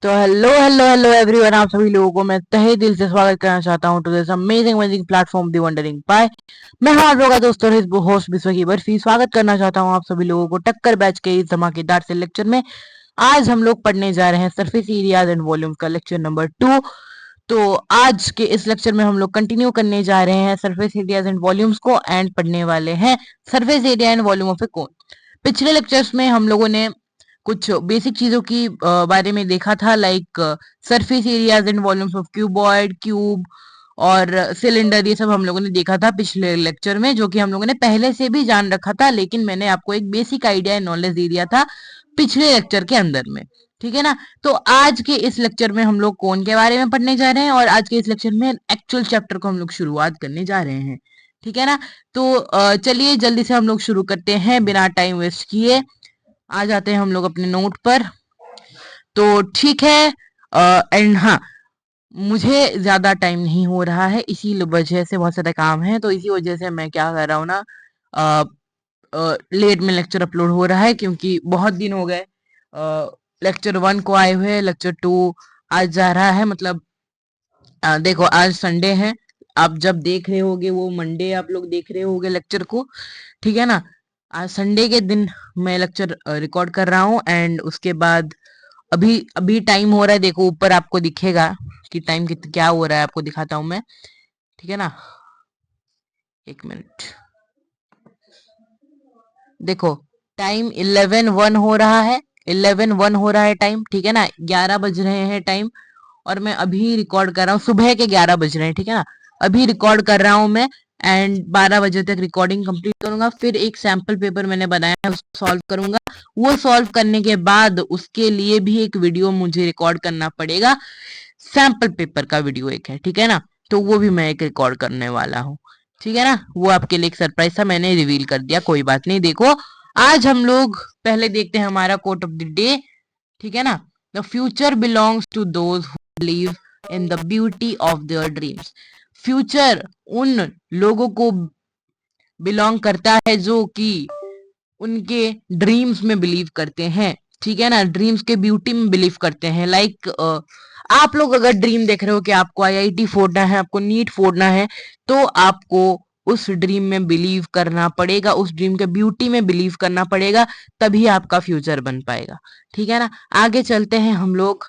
तो hello hello hello everyone, आप सभी लोगों को मैं तहे दिल से स्वागत करना चाहता हूं to this amazing amazing platform the wandering pie. मैं हूं आप लोगों का दोस्त और होस्ट विश्व की बर्फी। स्वागत करना चाहता हूं आप सभी लोगों को टक्कर बैच के इस धमाकेदार से लेक्चर में। आज हम लोग पढ़ने जा रहे हैं सरफेस एरियाज एंड वॉल्यूम का लेक्चर नंबर 2। तो आज के इस लेक्चर में हम लोग कंटिन्यू करने जा रहे हैं सरफेस एरियाज एंड वॉल्यूम्स को एंड पढ़ने वाले हैं surface area and volume of a cone. पिछले लेक्चर्स में हम लोगों ने कुछ बेसिक चीजों की बारे में देखा था, like surface areas and volumes of cuboid, cube और सिलेंडर। ये सब हम लोगों ने देखा था पिछले लेक्चर में, जो कि हम लोगों ने पहले से भी जान रखा था, लेकिन मैंने आपको एक बेसिक आइडिया नॉलेज दे दिया था पिछले लेक्चर के अंदर में। ठीक है ना। तो आज के इस लेक्चर में हम लोग कोन के बारे में पढ़ने जा रहे हैं और आज के इस लेक्चर में एक्चुअल चैप्टर को हम लोग शुरुआत करने जा रहे हैं। ठीक है ना। तो चलिए जल्दी से हम लोग शुरू करते हैं बिना टाइम वेस्ट किए। आ जाते हैं हम लोग अपने नोट पर। तो ठीक है। एंड हाँ, मुझे ज्यादा टाइम नहीं हो रहा है, इसी वजह से बहुत सारे काम है, तो इसी वजह से मैं क्या कर रहा हूँ ना, लेट में लेक्चर अपलोड हो रहा है, क्योंकि बहुत दिन हो गए लेक्चर 1 को आए हुए। लेक्चर 2 आज जा रहा है, मतलब देखो आज संडे है, आप जब देख रहे होगे वो मंडे आप लोग देख रहे होगे लेक्चर को। ठीक है ना। आज संडे के दिन मैं लेक्चर रिकॉर्ड कर रहा हूँ एंड उसके बाद अभी अभी टाइम हो रहा है, देखो ऊपर आपको दिखेगा कि टाइम क्या हो रहा है, आपको दिखाता हूँ मैं। ठीक है ना, एक मिनट। देखो टाइम 11:01 हो रहा है, 11:01 हो रहा है टाइम। ठीक है ना, 11 बज रहे हैं टाइम, और मैं अभी रिकॉर्ड कर रहा हूँ, सुबह के 11 बज रहे हैं। ठीक है ना, अभी रिकॉर्ड कर रहा हूँ मैं एंड 12 बजे तक रिकॉर्डिंग कंप्लीट करूंगा। फिर एक सैंपल पेपर मैंने बनाया है, उसको सॉल्व करूंगा। वो सॉल्व करने के बाद उसके लिए भी एक वीडियो मुझे रिकॉर्ड करना पड़ेगा, सैंपल पेपर का वीडियो एक है। ठीक है ना, तो वो भी मैं एक रिकॉर्ड करने वाला हूँ। ठीक है ना, वो आपके लिए एक सरप्राइज था, मैंने रिवील कर दिया, कोई बात नहीं। देखो आज हम लोग पहले देखते हैं हमारा कोट ऑफ द डे। ठीक है ना, the future belongs to those who believe in the beauty of their dreams. Future उन लोगों को बिलोंग करता है जो कि उनके ड्रीम्स में बिलीव करते हैं। ठीक है ना, ड्रीम्स के ब्यूटी में बिलीव करते हैं। लाइक आप लोग अगर ड्रीम देख रहे हो कि आपको आईआईटी फोड़ना है, आपको नीट फोड़ना है, तो आपको उस ड्रीम में बिलीव करना पड़ेगा, उस ड्रीम के ब्यूटी में बिलीव करना पड़ेगा, तभी आपका फ्यूचर बन पाएगा। ठीक है ना, आगे चलते हैं हम लोग।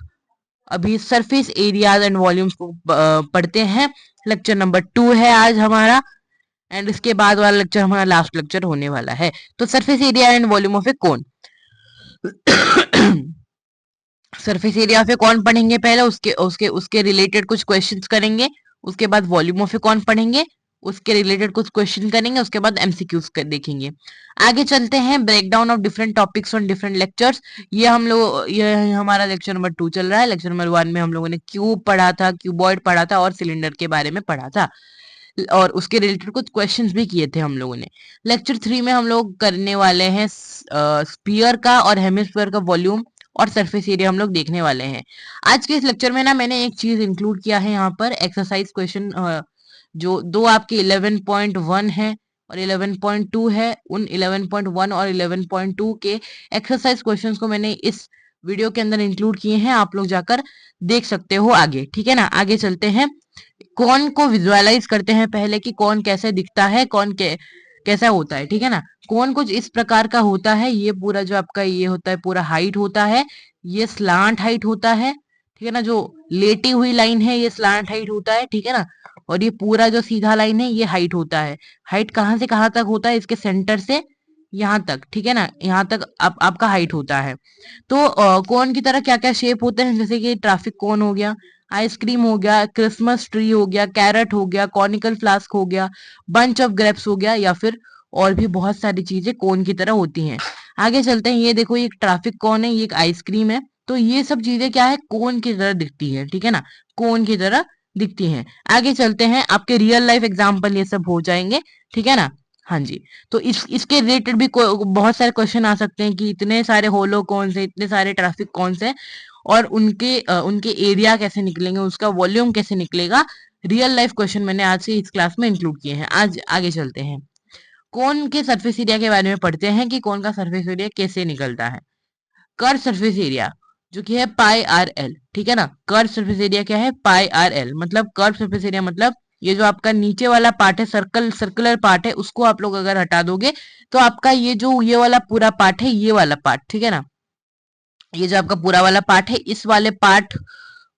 अभी सरफेस एरियाज एंड वॉल्यूम्स को पढ़ते हैं। लेक्चर नंबर 2 है आज हमारा, एंड इसके बाद वाला लेक्चर हमारा लास्ट लेक्चर होने वाला है। तो surface area and volume of a cone. Surface area of a cone पढ़ेंगे पहले, उसके उसके उसके रिलेटेड कुछ क्वेश्चंस करेंगे। उसके बाद वॉल्यूम ऑफ ए कौन पढ़ेंगे, उसके रिलेटेड कुछ क्वेश्चन करेंगे। उसके बाद एमसीक्यूज कर देखेंगे। आगे चलते हैं, breakdown of different topics on different lectures. ये हमारा लेक्चर नंबर 2 चल रहा है। लेक्चर नंबर 1 में हम लोगों ने क्यूब पढ़ा था, क्यूबॉइड पढ़ा था और सिलेंडर के बारे में पढ़ा था, और उसके रिलेटेड कुछ क्वेश्चंस भी किए थे हम लोगों ने। लेक्चर 3 में हम लोग करने वाले हैं स्पीयर का और हेमिस्फीयर का वॉल्यूम और सरफेस एरिया हम लोग देखने वाले हैं। आज के इस लेक्चर में ना मैंने एक चीज इंक्लूड किया है यहाँ पर, एक्सरसाइज क्वेश्चन जो दो आपके 11.1 है और 11.2 है, उन 11.1 और 11.2 के एक्सरसाइज क्वेश्चंस को मैंने इस वीडियो के अंदर इंक्लूड किए हैं, आप लोग जाकर देख सकते हो आगे। ठीक है ना, आगे चलते हैं। कौन को विजुअलाइज करते हैं पहले कि कौन कैसे दिखता है, कैसा होता है। ठीक है ना, कौन कुछ इस प्रकार का होता है। ये पूरा जो आपका ये होता है पूरा हाइट होता है, ये स्लांट हाइट होता है। ठीक है ना, जो लेटी हुई लाइन है ये स्लांट हाइट होता है। ठीक है ना, और ये पूरा जो सीधा लाइन है ये हाइट होता है। हाइट कहाँ से कहाँ तक होता है, इसके सेंटर से यहाँ तक। ठीक है ना, यहाँ तक आपका हाइट होता है। तो कोन की तरह क्या क्या शेप होते हैं, जैसे कि ट्रैफिक कोन हो गया, आइसक्रीम हो गया, क्रिसमस ट्री हो गया, कैरट हो गया, कॉनिकल फ्लास्क हो गया, बंच ऑफ ग्रेप्स हो गया, या फिर और भी बहुत सारी चीजें कोन की तरह होती हैं। आगे चलते हैं, ये देखो ये एक ट्रैफिक कोन है, ये एक आइसक्रीम है, तो ये सब चीजें क्या है, कोन की तरह दिखती है। ठीक है ना, कोन की तरह दिखती हैं। आगे चलते हैं, आपके रियल लाइफ एग्जाम्पल ये सब हो जाएंगे। ठीक है ना, हाँ जी। तो इसके रिलेटेड भी बहुत सारे क्वेश्चन आ सकते हैं कि इतने सारे होलो कौन से, इतने सारे ट्रैफिक कौन से, और उनके एरिया कैसे निकलेंगे, उसका वॉल्यूम कैसे निकलेगा। रियल लाइफ क्वेश्चन मैंने आज से इस क्लास में इंक्लूड किए हैं। आज आगे चलते हैं, कौन के सरफेस एरिया के बारे में पढ़ते हैं कि कौन का सरफेस एरिया कैसे निकलता है। कर सरफेस एरिया जो कि है पाई आर एल, ठीक है ना। कर्व सरफेस एरिया क्या है, पाई आर एल, मतलब कर्व सरफेस एरिया मतलब ये जो आपका नीचे वाला पार्ट है, सर्कुलर पार्ट है, उसको आप लोग अगर हटा दोगे तो आपका ये जो ये वाला पूरा पार्ट है, ये वाला पार्ट, ठीक है ना, ये जो आपका पूरा वाला पार्ट है, इस वाले पार्ट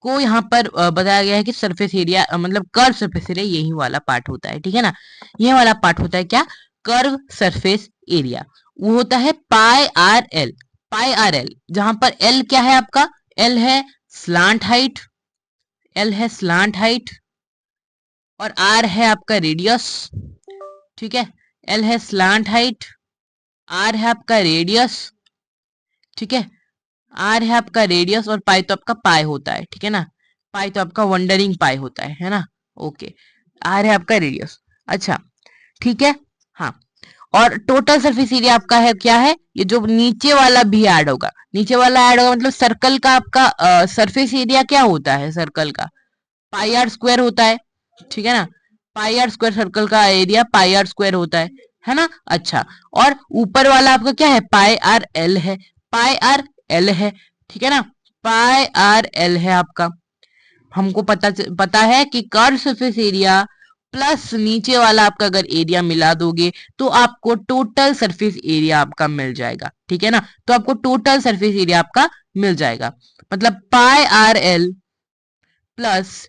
को यहाँ पर बताया गया है कि सरफेस एरिया मतलब कर्व सरफेस एरिया यही वाला पार्ट होता है, ठीक है ना। ये वाला पार्ट होता है क्या, कर्व सरफेस एरिया। वो होता है pi R L, pi R L, जहां पर एल क्या है आपका, एल है स्लांट हाइट, एल है स्लांट हाइट, और आर है आपका रेडियस, ठीक है। एल है स्लांट हाइट, आर है आपका रेडियस, ठीक है। आर है आपका रेडियस और पाई तो आपका पाई होता है, ठीक है ना। पाई तो आपका वंडरिंग पाई होता है ना। ओके, आर है आपका रेडियस। अच्छा, ठीक है। हाँ, और टोटल सरफेस एरिया आपका है क्या है, ये जो नीचे वाला भी ऐड होगा, नीचे वाला ऐड होगा, मतलब सर्कल का आपका सरफेस एरिया क्या होता है, सर्कल का पाई आर स्क्वायर होता है, ठीक है ना। पाई आर स्क्वायर, सर्कल का एरिया पाई आर स्क्वायर होता है ना। अच्छा, और ऊपर वाला आपका क्या है, पाई आर एल है, पाई आर एल है, ठीक है ना। पाई आर एल है आपका। हमको पता है कि कर्व सरफेस एरिया प्लस नीचे वाला आपका अगर एरिया मिला दोगे तो आपको टोटल सरफेस एरिया आपका मिल जाएगा, ठीक है ना। तो आपको टोटल सरफेस एरिया आपका मिल जाएगा, मतलब pi are l plus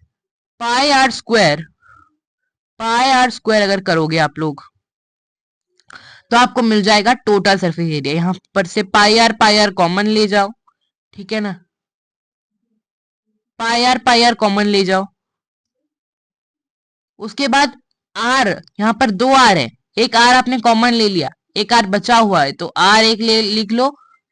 pi are square, pi are square अगर करोगे आप लोग तो आपको मिल जाएगा टोटल सरफेस एरिया। यहां पर से पाई आर कॉमन ले जाओ, ठीक है ना, पाई आर कॉमन ले जाओ। उसके बाद आर, यहाँ पर दो आर है, एक आर आपने कॉमन ले लिया, एक आर बचा हुआ है तो आर एक ले लिख लो,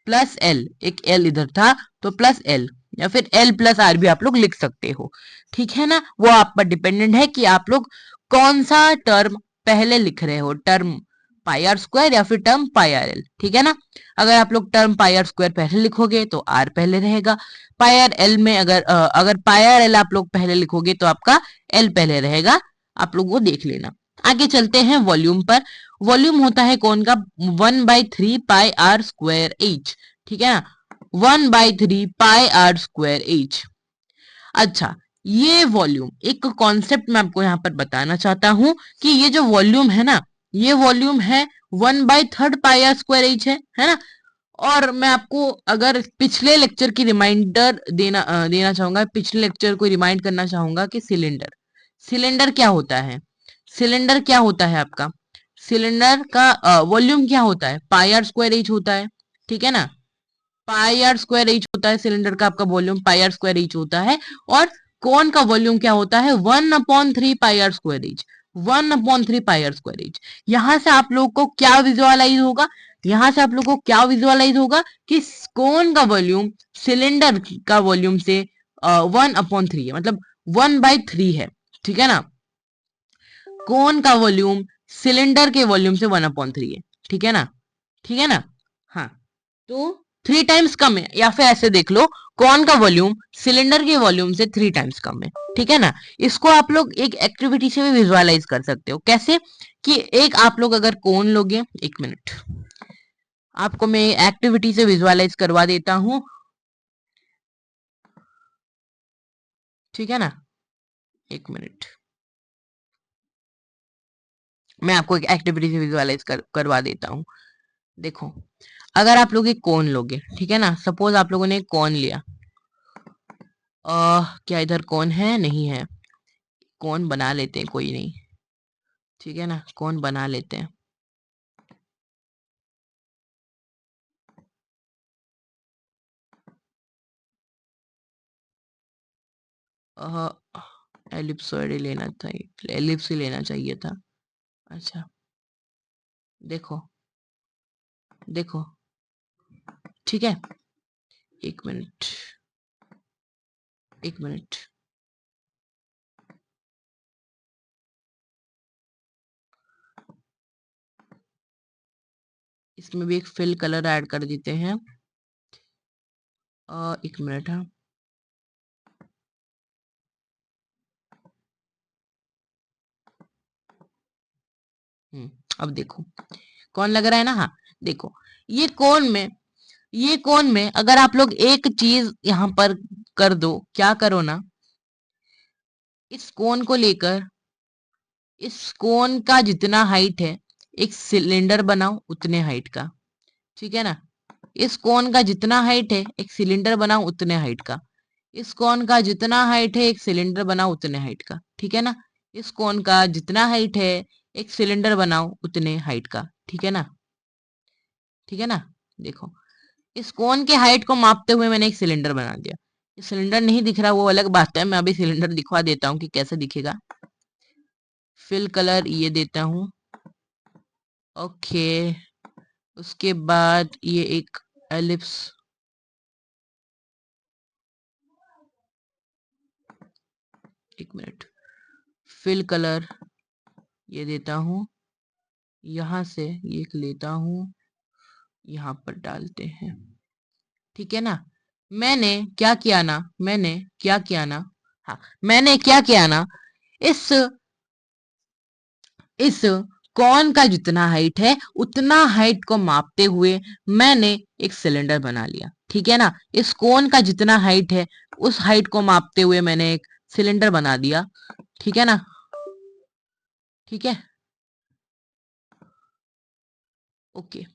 प्लस एल, एक एल इधर था तो प्लस एल, या फिर एल प्लस आर भी आप लोग लिख सकते हो, ठीक है ना। वो आप पर डिपेंडेंट है कि आप लोग कौन सा टर्म पहले लिख रहे हो, टर्म पाई आर स्क्वायर या फिर टर्म पाई आर एल, ठीक है ना। अगर आप लोग टर्म पाई आर स्क्वायर पहले लिखोगे तो आर पहले रहेगा, पाई आर एल में अगर पाई आर एल आप लोग पहले लिखोगे तो आपका एल पहले रहेगा। आप लोग वो देख लेना। आगे चलते हैं वॉल्यूम पर। वॉल्यूम होता है कौन का, 1/3 पाई आर स्क्वायर एच, ठीक है ना, 1/3 पाई आर स्क्वायर एच। अच्छा, ये वॉल्यूम एक कॉन्सेप्ट मैं आपको यहाँ पर बताना चाहता हूं कि ये जो वॉल्यूम है ना, ये वॉल्यूम है 1/3 पाई आर स्क्वायर एच है ना। और मैं आपको अगर पिछले लेक्चर की रिमाइंडर देना चाहूंगा, पिछले लेक्चर को रिमाइंड करना चाहूंगा कि सिलेंडर, सिलेंडर क्या होता है, सिलेंडर क्या होता है आपका, सिलेंडर का वॉल्यूम क्या होता है, पाई आर स्क्वायर एच होता है, ठीक है ना। पाई आर स्क्वायर एच होता है सिलेंडर का आपका volume, pi are square H होता है। और कौन का वॉल्यूम क्या होता है, 1/3 pi are square h, 1/3 pi are square h. यहां से आप लोग को क्या विजुअलाइज होगा, यहां से आप लोग को क्या विजुअलाइज होगा कि कौन का वॉल्यूम सिलेंडर का वॉल्यूम से 1/3 है, मतलब 1/3 है, ठीक है ना। कोन का वॉल्यूम सिलेंडर के वॉल्यूम से 1/3 है, ठीक है ना, ठीक है ना। हाँ, तो 3 टाइम्स कम है, या फिर ऐसे देख लो, कौन का वॉल्यूम सिलेंडर के वॉल्यूम से 3 टाइम्स कम है, ठीक है ना। इसको आप लोग एक एक्टिविटी से भी विजुअलाइज कर सकते हो, कैसे कि एक आप लोग अगर कोन लोगे, एक मिनट आपको मैं एक्टिविटी से विजुअलाइज करवा देता हूं, ठीक है ना। एक मिनट, मैं आपको एक एक्टिविटी से विजुअलाइज करवा देता हूँ। देखो, अगर आप लोग एक कोन लोगे, ठीक है ना, सपोज आप लोगों ने एक कोन लिया, क्या इधर कोन है, नहीं है, कोन बना लेते हैं, कोई नहीं, ठीक है ना, कोन बना लेते हैं। एलिप्सॉइड ही लेना था, एलिप्स ही लेना चाहिए था। अच्छा, देखो, देखो, ठीक है, एक मिनट, एक मिनट, इसमें भी एक फिल कलर ऐड कर देते हैं। एक मिनट, हाँ, अब देखो कौन लग रहा है ना, हाँ, देखो, ये कोन में ये कोन में अगर आप लोग एक चीज यहां पर कर दो, क्या करो ना, इस कोन को लेकर इस कोन का जितना हाइट है एक सिलेंडर बनाओ उतने हाइट का, ठीक है ना। इस कोन का जितना हाइट है एक सिलेंडर बनाओ उतने हाइट का, इस कोन का जितना हाइट है एक सिलेंडर बनाओ उतने हाइट का, ठीक है ना। इस कोन का जितना हाइट है एक सिलेंडर बनाओ उतने हाइट का, ठीक है ना, ठीक है ना। देखो, इस कोन के हाइट को मापते हुए मैंने एक सिलेंडर बना दिया। ये सिलेंडर नहीं दिख रहा वो अलग बात है, मैं अभी सिलेंडर दिखवा देता हूँ कि कैसे दिखेगा। फिल कलर ये देता हूँ, ओके। उसके बाद ये एक एलिप्स, एक मिनट, फिल कलर ये देता हूँ, यहां से ये एक लेता हूँ, यहां पर डालते हैं, ठीक है ना। मैंने क्या किया ना, हाँ, मैंने क्या किया ना, इस इस कौन का जितना हाइट है उतना हाइट को मापते हुए मैंने एक सिलेंडर बना लिया, ठीक है ना। इस कोन का जितना हाइट है उस हाइट को मापते हुए मैंने एक सिलेंडर बना दिया, ठीक है ना, ठीक है, ओके।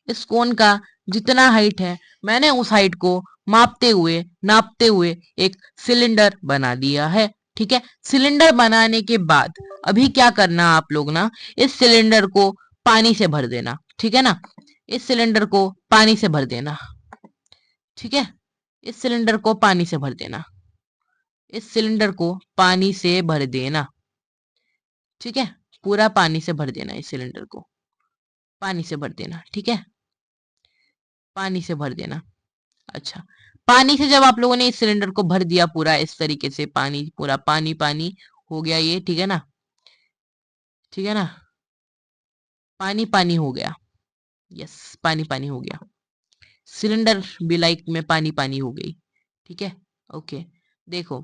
इस कोन का जितना हाइट है मैंने उस हाइट को नापते हुए एक सिलेंडर बना दिया है, ठीक है। सिलेंडर बनाने के बाद अभी क्या करना आप लोग ना, इस सिलेंडर को पानी से भर देना, ठीक है ना। इस सिलेंडर को पानी से भर देना, ठीक है। इस सिलेंडर को पानी से भर देना, इस सिलेंडर को पानी से भर देना, ठीक है। पूरा पानी से भर देना, इस सिलेंडर को पानी से भर देना, ठीक है, पानी से भर देना। अच्छा, पानी से जब आप लोगों ने इस सिलेंडर को भर दिया पूरा इस तरीके से, पानी पूरा पानी पानी हो गया ये, ठीक है ना, ठीक है ना, पानी पानी हो गया, यस, पानी पानी हो गया, सिलेंडर भी लाइक में पानी पानी हो गई, ठीक है, ओके। देखो,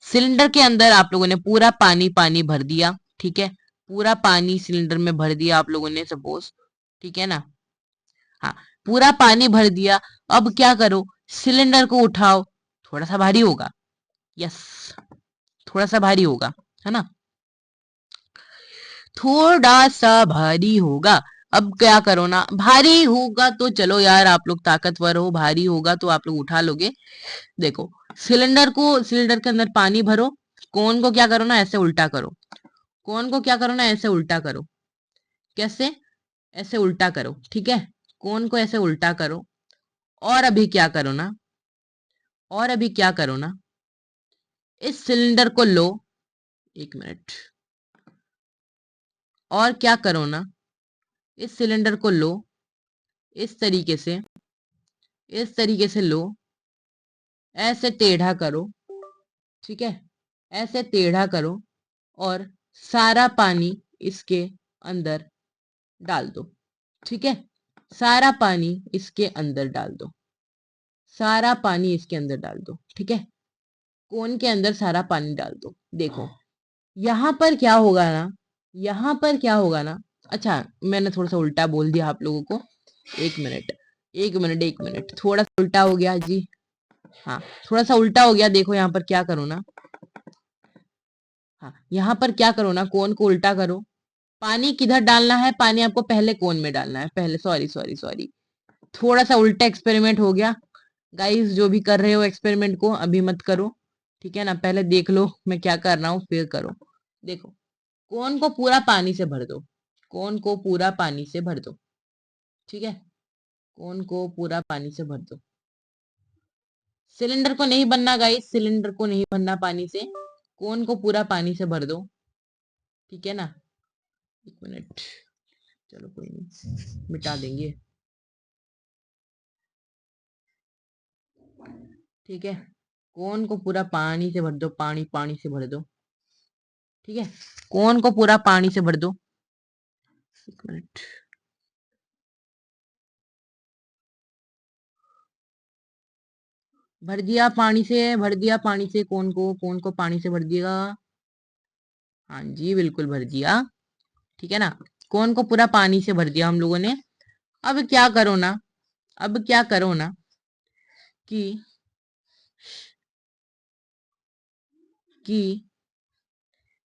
सिलेंडर के अंदर आप लोगों ने पूरा पानी पानी भर दिया, ठीक है, पूरा पानी सिलेंडर में भर दिया आप लोगों ने सपोज, ठीक है ना, हाँ, पूरा पानी भर दिया। अब क्या करो, सिलेंडर को उठाओ, थोड़ा सा भारी होगा, यस, थोड़ा सा भारी होगा, है ना, थोड़ा सा भारी होगा। अब क्या करो ना, भारी होगा तो चलो यार आप लोग ताकतवर हो, भारी होगा तो आप लोग उठा लोगे। देखो, सिलेंडर के अंदर पानी भरो, कोन को क्या करो ना, ऐसे उल्टा करो, कोन को क्या करो ना, ऐसे उल्टा करो, कैसे, ऐसे उल्टा करो, ठीक है, कोन को ऐसे उल्टा करो। और अभी क्या करो ना, और अभी क्या करो ना, इस सिलेंडर को लो, एक मिनट, और क्या करो ना, इस सिलेंडर को लो, इस तरीके से, इस तरीके से लो, ऐसे टेढ़ा करो, ठीक है, ऐसे टेढ़ा करो, और सारा पानी इसके अंदर डाल दो, ठीक है, सारा पानी इसके अंदर डाल दो, सारा पानी इसके अंदर डाल दो, ठीक है, कोन के अंदर सारा पानी डाल दो। देखो, यहां पर क्या होगा ना, यहां पर क्या होगा ना, अच्छा, मैंने थोड़ा सा उल्टा बोल दिया आप लोगों को, एक मिनट, एक मिनट, एक मिनट, थोड़ा सा उल्टा हो गया जी, हाँ, थोड़ा सा उल्टा हो गया। देखो यहाँ पर क्या करो ना, हाँ, यहाँ पर क्या करो ना, कोन को उल्टा करो, पानी किधर डालना है, पानी आपको पहले कोन में डालना है, पहले, सॉरी सॉरी सॉरी, थोड़ा सा उल्टा एक्सपेरिमेंट हो गया। गाइस जो भी कर रहे हो एक्सपेरिमेंट को अभी मत करो, ठीक है ना, पहले देख लो मैं क्या कर रहा हूँ फिर करो। देखो, कोन को पूरा पानी से भर दो, कोन को पूरा पानी से भर दो, ठीक है, कोन को पूरा पानी से भर दो। सिलेंडर को नहीं बनना गाइस, सिलेंडर को नहीं भरना पानी से, कोन को पूरा पानी से भर दो, ठीक है ना, एक मिनट, चलो कोई नहीं, मिटा देंगे, ठीक है, कोन को पूरा पानी से भर दो, पानी पानी से भर दो, ठीक है, कोन को पूरा पानी से भर दो, एक मिनट, भर दिया पानी से, भर दिया पानी से, कोन को पानी से भर दिया, हाँ जी बिल्कुल भर दिया, ठीक है ना, कोन को पूरा पानी से भर दिया हम लोगों ने। अब क्या करो ना, अब क्या करो ना कि कि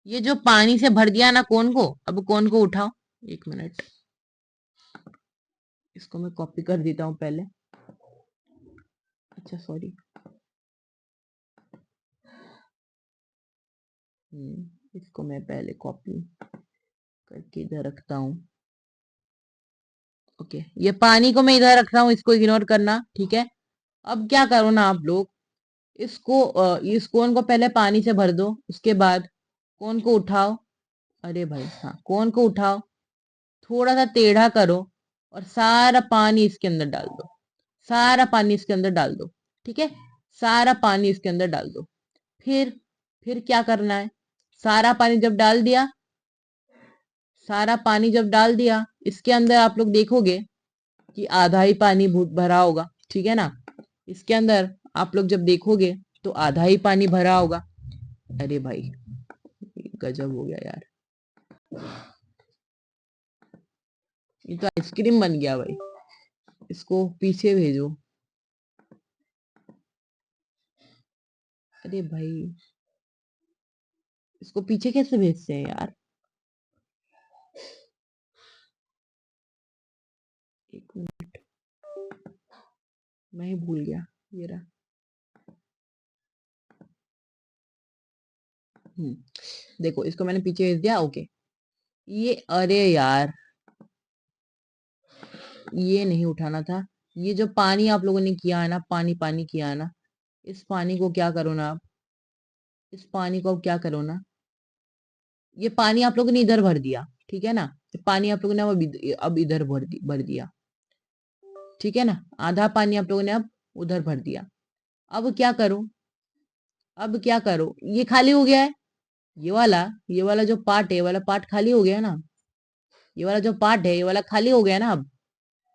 ये जो पानी से भर दिया ना कोन को, अब कोन को उठाओ। 1 मिनट, इसको मैं कॉपी कर देता हूँ पहले। अच्छा सॉरी। इसको मैं पहले कॉपी करके इधर रखता हूँ। ओके, ये पानी को मैं इधर रख रहा हूँ, इसको इग्नोर करना, ठीक है। अब क्या करो ना आप लोग, इसको इस कोन को पहले पानी से भर दो, उसके बाद कोन को उठाओ। अरे भाई हाँ, कोन को उठाओ, थोड़ा सा टेढ़ा करो और सारा पानी इसके अंदर डाल दो। सारा पानी इसके अंदर डाल दो, ठीक है। सारा पानी इसके अंदर डाल दो। फिर फिर क्या करना है, सारा पानी जब डाल दिया, सारा पानी जब डाल दिया, इसके अंदर आप लोग देखोगे कि आधा ही पानी भरा होगा, ठीक है ना। इसके अंदर आप लोग जब देखोगे तो आधा ही पानी भरा होगा। अरे भाई गजब हो गया यार, ये तो आइसक्रीम बन गया भाई। इसको पीछे भेजो। अरे भाई, इसको पीछे कैसे भेजते हैं यार। एक मिनट, मैं ही भूल गया। ये रहा। देखो, इसको मैंने पीछे भेज दिया। ओके, ये अरे यार, ये नहीं उठाना था। ये जो पानी आप लोगों ने किया है ना, पानी पानी किया है ना, इस पानी को क्या करो ना आप, इस पानी को अब क्या करो ना, ये पानी आप लोगों ने इधर भर दिया, ठीक है ना। ये पानी आप लोगों ने अब इधर भर दिया, ठीक है ना। आधा पानी आप लोगों ने अब उधर भर दिया। अब क्या करो, अब क्या करो, ये खाली हो गया है। ये वाला जो पार्ट है, ये वाला पार्ट खाली हो गया ना। ये वाला जो पार्ट है, ये वाला खाली हो गया ना।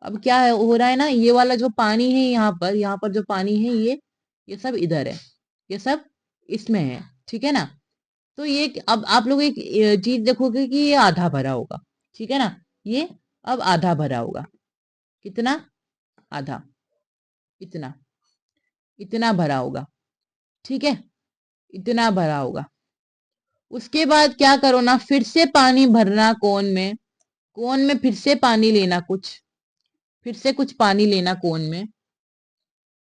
अब क्या है, हो रहा है ना, ये वाला जो पानी है यहाँ पर जो पानी है, ये सब इधर है, ये सब इसमें है, ठीक है ना। तो ये अब आप लोग एक चीज देखोगे कि ये आधा भरा होगा, ठीक है ना। ये अब आधा भरा होगा। कितना? आधा। इतना, इतना भरा होगा, ठीक है। इतना भरा होगा। उसके बाद क्या करो ना, फिर से पानी भरना कोन में। कोन में फिर से पानी लेना कुछ, फिर से कुछ पानी लेना कोन में,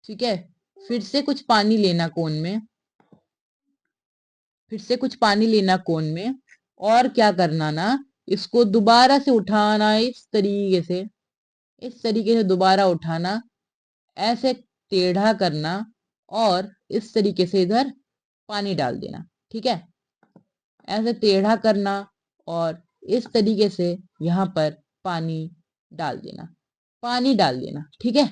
ठीक है। फिर से कुछ पानी लेना कोन में, फिर से कुछ पानी लेना कोन में। और क्या करना ना, इसको दोबारा से उठाना, इस तरीके से, इस तरीके से दोबारा उठाना, ऐसे टेढ़ा करना और इस तरीके से इधर पानी डाल देना, ठीक है। ऐसे टेढ़ा करना और इस तरीके से यहाँ पर पानी डाल देना, पानी डाल देना, ठीक है।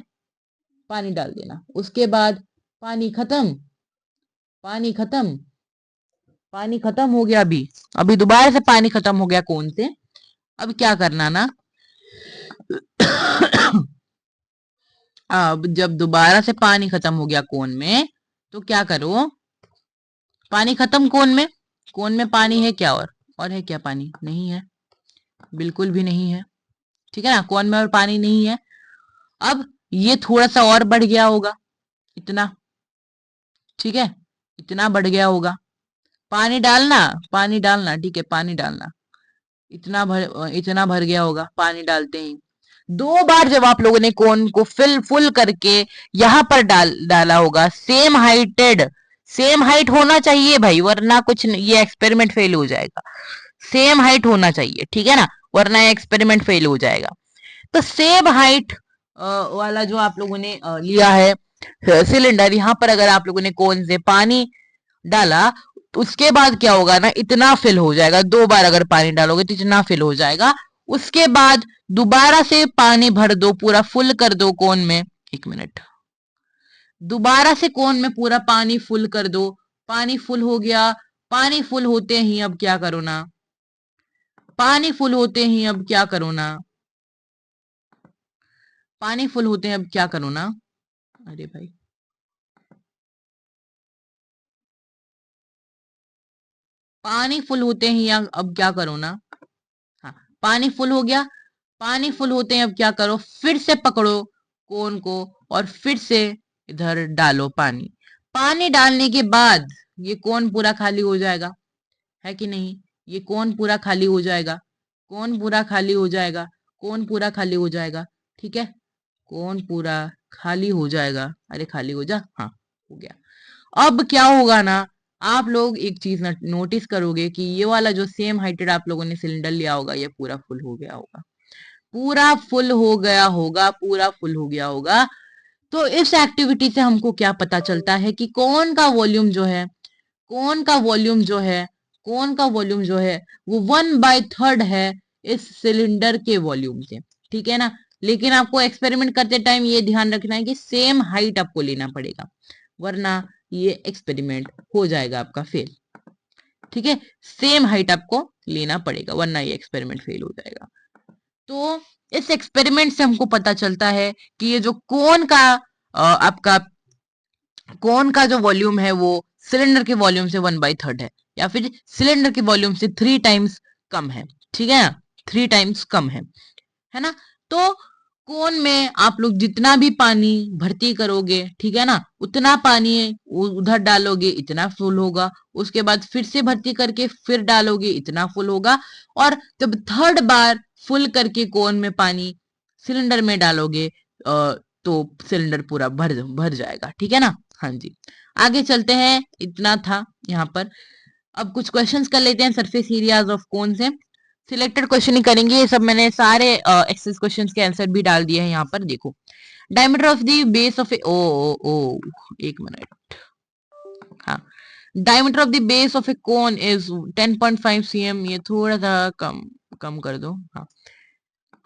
पानी डाल देना। उसके बाद पानी खत्म, पानी खत्म, पानी खत्म हो गया। अभी अभी दोबारा से पानी खत्म हो गया कौन से। अब क्या करना ना, अब जब दोबारा से पानी खत्म हो गया कोन में, तो क्या करो, पानी खत्म कोन में, कोन में पानी है क्या, और है क्या पानी? नहीं है, बिल्कुल भी नहीं है, ठीक है ना। कोन में और पानी नहीं है। अब ये थोड़ा सा और बढ़ गया होगा, इतना, ठीक है। इतना बढ़ गया होगा। पानी डालना, पानी डालना, ठीक है, पानी डालना। इतना भर गया होगा पानी डालते ही। 2 बार जब आप लोगों ने कोन को फुल करके यहां पर डाला होगा, सेम हाइटेड, सेम हाइट होना चाहिए भाई, वरना कुछ नहीं, ये एक्सपेरिमेंट फेल हो जाएगा। सेम हाइट होना चाहिए, ठीक है ना, वरना एक्सपेरिमेंट फेल हो जाएगा। तो सेम हाइट वाला जो आप लोगों ने लिया है सिलेंडर, यहां पर अगर आप लोगों ने कोन से पानी डाला, तो उसके बाद क्या होगा ना, इतना फिल हो जाएगा। 2 बार अगर पानी डालोगे तो इतना फिल हो जाएगा। उसके बाद दोबारा से पानी भर दो, पूरा फुल कर दो कोन में। 1 मिनट, दोबारा से कोन में पूरा पानी फुल कर दो। पानी फुल हो गया। पानी फुल होते ही अब क्या करो ना, पानी फुल होते ही अब क्या करो ना, पानी फुल होते हैं अब क्या करो ना। अरे भाई, पानी फुल होते ही अब क्या करो ना। हाँ, पानी फुल हो गया। पानी फुल होते हैं अब क्या करो, फिर से पकड़ो कोन को, और फिर से इधर डालो पानी। पानी डालने के बाद ये कोन पूरा खाली हो जाएगा, है कि नहीं? ये कोन पूरा खाली हो जाएगा, कोन पूरा खाली हो जाएगा, कोन पूरा खाली हो जाएगा, ठीक है? कोन पूरा खाली हो जाएगा। अरे खाली हो जा, हाँ हो गया। अब क्या होगा ना, आप लोग एक चीज नोटिस करोगे कि ये वाला जो सेम हाइटेड आप लोगों ने सिलेंडर लिया होगा, ये पूरा फुल हो गया होगा, पूरा फुल हो गया होगा, पूरा फुल हो गया होगा। तो इस एक्टिविटी से हमको क्या पता चलता है कि कौन का वॉल्यूम जो है, कौन का वॉल्यूम जो है, कौन का वॉल्यूम जो है वो 1/3 है इस सिलेंडर के वॉल्यूम से, ठीक है ना? लेकिन आपको एक्सपेरिमेंट करते टाइम ये ध्यान रखना है कि सेम हाइट आपको लेना पड़ेगा, वरना ये एक्सपेरिमेंट हो जाएगा आपका फेल, ठीक है? सेम हाइट आपको लेना पड़ेगा, वरना ये एक्सपेरिमेंट फेल हो जाएगा। तो इस एक्सपेरिमेंट से हमको पता चलता है कि ये जो कोन का आपका कोन का जो वॉल्यूम है वो सिलेंडर के वॉल्यूम से 1/3 है, या फिर सिलेंडर के वॉल्यूम से 3 टाइम्स कम है, ठीक है ना? 3 टाइम्स कम है ना? तो कोन में आप लोग जितना भी पानी भर्ती करोगे, ठीक है ना, उतना पानी उधर डालोगे, इतना फुल होगा। उसके बाद फिर से भर्ती करके फिर डालोगे, इतना फुल होगा। और जब थर्ड बार फुल करके कोन में पानी सिलेंडर में डालोगे तो सिलेंडर पूरा भर भर जाएगा, ठीक है ना? हाँ जी, आगे चलते हैं, इतना था यहाँ पर। अब कुछ क्वेश्चंस कर लेते हैं सरफेस एरियाज ऑफ कोन से। सिलेक्टेड क्वेश्चन ही करेंगे, ये सब मैंने सारे एक्सेस क्वेश्चंस के आंसर भी डाल दिए हैं यहाँ पर, देखो। Diameter of the base of a ओ ओ एक मिनट, हाँ। Diameter of the base of a cone is 10.5 cm, ये थोड़ा सा कम कम कर दो, हाँ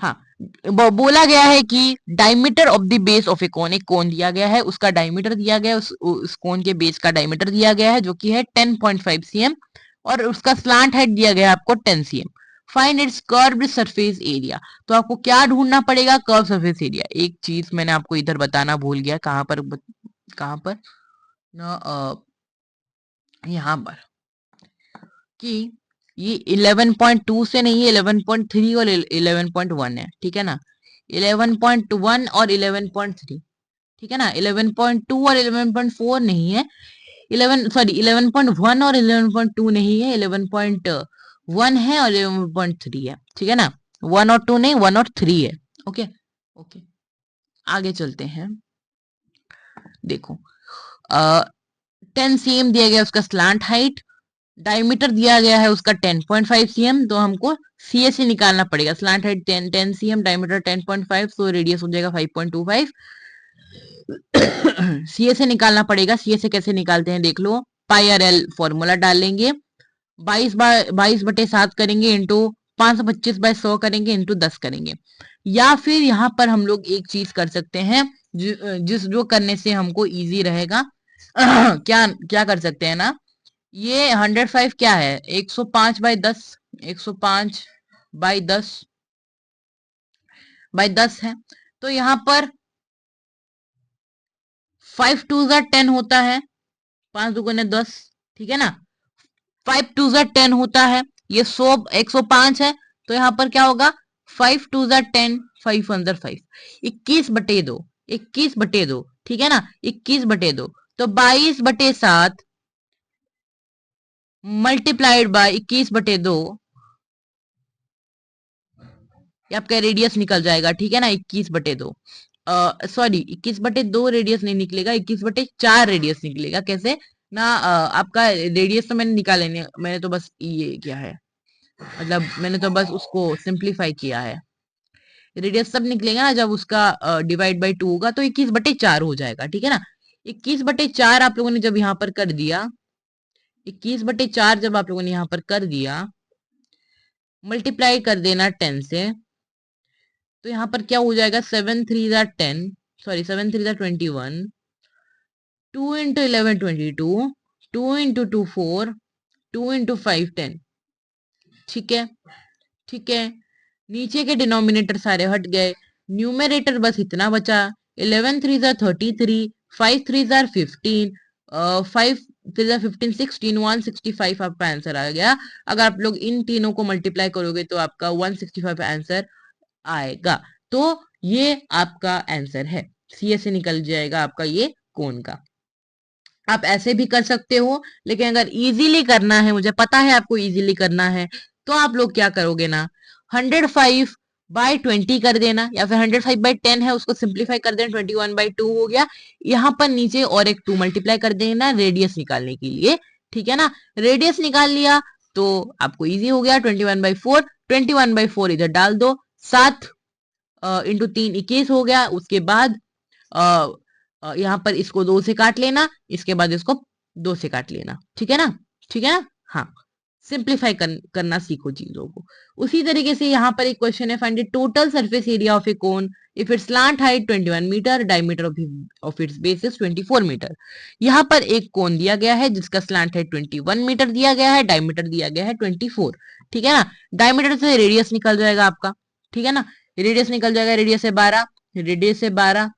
हाँ। बोला गया है कि diameter of the base of a cone, एक कोन दिया गया है, उसका डायमीटर दिया गया है, उस कोन के बेस का डायमीटर दिया गया है जो कि है 10.5 cm, और उसका स्लांट हाइट दिया गया है आपको 10 cm। Find its curved surface area. तो आपको क्या ढूंढना पड़ेगा? Curve surface area. एक चीज मैंने आपको इधर बताना भूल गया, कहां पर, कहां पर ना, यहाँ पर, कि ये 11.2 से नहीं है, 11.3 और 11.1 है, ठीक है ना? 11.1 और 11.3, ठीक है ना? 11.2 और 11.4 नहीं है, 11.1 और 11.2 नहीं है, 11.1 है और 11.3 है, ठीक है ना? 1 और 2 नहीं, 1 और 3 है। ओके ओके, आगे चलते हैं। देखो 10 cm दिया गया उसका स्लांट हाइट, डायमीटर दिया गया है उसका 10.5 cm, तो हमको सी से निकालना पड़ेगा। स्लांट हाइट 10 cm, डायमीटर 10.5, तो रेडियस हो जाएगा 5.25। सी से निकालना पड़ेगा। सी से कैसे निकालते हैं देख लो, पाई आर एल फॉर्मूला डालेंगे, 22/7 करेंगे इंटू 525/100 करेंगे इंटू 10 करेंगे। या फिर यहाँ पर हम लोग एक चीज कर सकते हैं, जिस जो करने से हमको इजी रहेगा। क्या क्या कर सकते हैं ना, ये 105 क्या है, 105/10, 105/10 है। तो यहाँ पर 5 2 10 होता है, 5 दुगुने 10, ठीक है ना? 5 2 10 होता है, ये 105 है, तो यहाँ पर क्या होगा, 5 2 10, 5 1 5, 21/2, 21/2, ठीक है ना? 21/2, तो 22/7 मल्टीप्लाइड बाय 21/2, ये आपका रेडियस निकल जाएगा, ठीक है ना? 21/2, सॉरी 21/2 रेडियस नहीं निकलेगा, 21/4 रेडियस निकलेगा। कैसे ना, आपका रेडियस तो मैंने निकाले नहीं, मैंने तो बस ये किया है, मतलब मैंने तो बस उसको सिंप्लीफाई किया है। रेडियस सब निकलेगा ना जब उसका डिवाइड बाई 2 होगा, तो 21/4 हो जाएगा, ठीक है ना? 21/4 आप लोगों ने जब यहाँ पर कर दिया, 21/4 जब आप लोगों ने यहाँ पर कर दिया, मल्टीप्लाई कर देना 10 से, तो यहाँ पर क्या हो जाएगा, 7 3 10, सॉरी 7 3 21, 2 इंटू 11 22, 2 इंटू 2 4, 2 इंटू 5 10, ठीक है? ठीक है, नीचे के डिनोमिनेटर सारे हट गए, न्यूमरेटर बस इतना बचा, 11 3 33, 5 3 15, 5 3 15 16, 165 आपका आंसर आ गया। अगर आप लोग इन तीनों को मल्टीप्लाई करोगे तो आपका 165 आंसर आएगा। तो ये आपका आंसर है, सी से निकल जाएगा आपका ये कोन का। आप ऐसे भी कर सकते हो, लेकिन अगर इजीली करना है, मुझे पता है आपको इजीली करना है, तो आप लोग क्या करोगे ना, 105/20 कर देना, या फिर 105/10 है उसको सिंप्लीफाई कर देना, 21/2 हो गया। यहाँ पर नीचे और एक 2 मल्टीप्लाई कर देना रेडियस निकालने के लिए, ठीक है ना। रेडियस निकाल लिया तो आपको इजी हो गया, 21/4, 21/4 इधर डाल दो, 7 इंटू 3 21 हो गया। उसके बाद यहाँ पर इसको 2 से काट लेना, इसके बाद इसको 2 से काट लेना, ठीक है ना, ठीक है ना। हाँ, सिंप्लीफाई करना सीखो चीजों को। उसी तरीके से यहाँ पर एक क्वेश्चन है, find the total surface area of a cone if its slant height 21 metre, diameter of its base is 24 metre. यहाँ पर एक कोन दिया गया है जिसका स्लांट हाइट 21 मीटर दिया गया है, डायमीटर दिया गया है 24, ठीक है ना। डायमीटर से रेडियस निकल जाएगा आपका, ठीक है ना, रेडियस निकल जाएगा, रेडियस है 12, रेडियस है 12,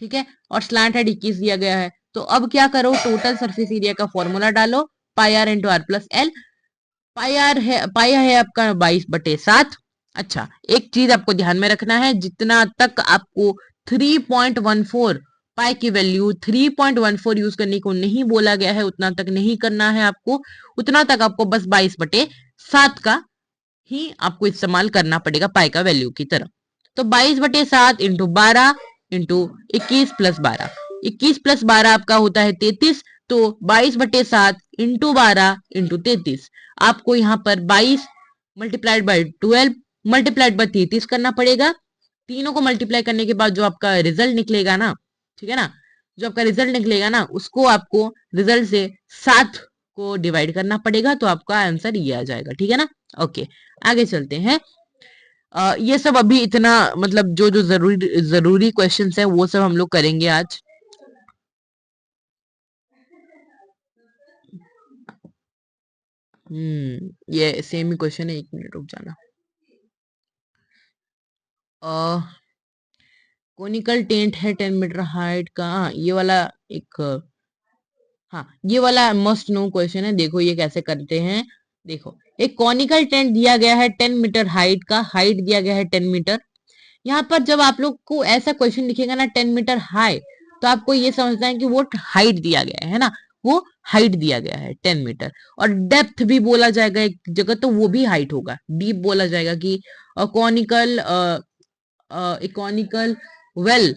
ठीक है, और स्लांट हाइट 21 दिया गया है। तो अब क्या करो, टोटल सरफेस एरिया का फॉर्मूला डालो, pi r into r plus l. Pi है आपका 22/7। अच्छा, एक चीज आपको ध्यान में रखना है, जितना तक आपको 3.14 पाई की वैल्यू 3.14 यूज करने को नहीं बोला गया है, उतना तक नहीं करना है आपको, उतना तक आपको बस 22/7 का ही आपको इस्तेमाल करना पड़ेगा पाई का वैल्यू की तरह। तो 22/7 इंटू 12 इंटू 21 प्लस 12, 21 प्लस 12 आपका होता है 33। तो 22/7 इंटू 12 इंटू 33, आपको यहाँ पर 22 मल्टीप्लाइड बाई 12 मल्टीप्लाइड बाई 33 करना पड़ेगा। तीनों को मल्टीप्लाई करने के बाद जो आपका रिजल्ट निकलेगा ना, ठीक है ना, जो आपका रिजल्ट निकलेगा ना, उसको आपको रिजल्ट से 7 को डिवाइड करना पड़ेगा, तो आपका आंसर ये आ जाएगा, ठीक है ना। ओके, आगे चलते हैं। ये सब अभी इतना मतलब जो जो जरूरी जरूरी क्वेश्चंस है वो सब हम लोग करेंगे आज। ये सेम ही क्वेश्चन है, 1 मिनट रुक जाना। कोनिकल टेंट है 10 मीटर हाइट का, ये वाला एक, हाँ ये वाला मस्ट नो क्वेश्चन है। देखो ये कैसे करते हैं, देखो एक कॉनिकल टेंट दिया गया है 10 मीटर हाइट का, हाइट दिया गया है 10 मीटर। यहाँ पर जब आप लोग को ऐसा क्वेश्चन लिखेगा ना 10 मीटर हाई, तो आपको ये समझना है कि वो हाइट दिया गया है ना, वो हाइट दिया गया है 10 मीटर। और डेप्थ भी बोला जाएगा एक जगह, तो वो भी हाइट होगा, डीप बोला जाएगा कि कॉनिकल कॉनिकल वेल,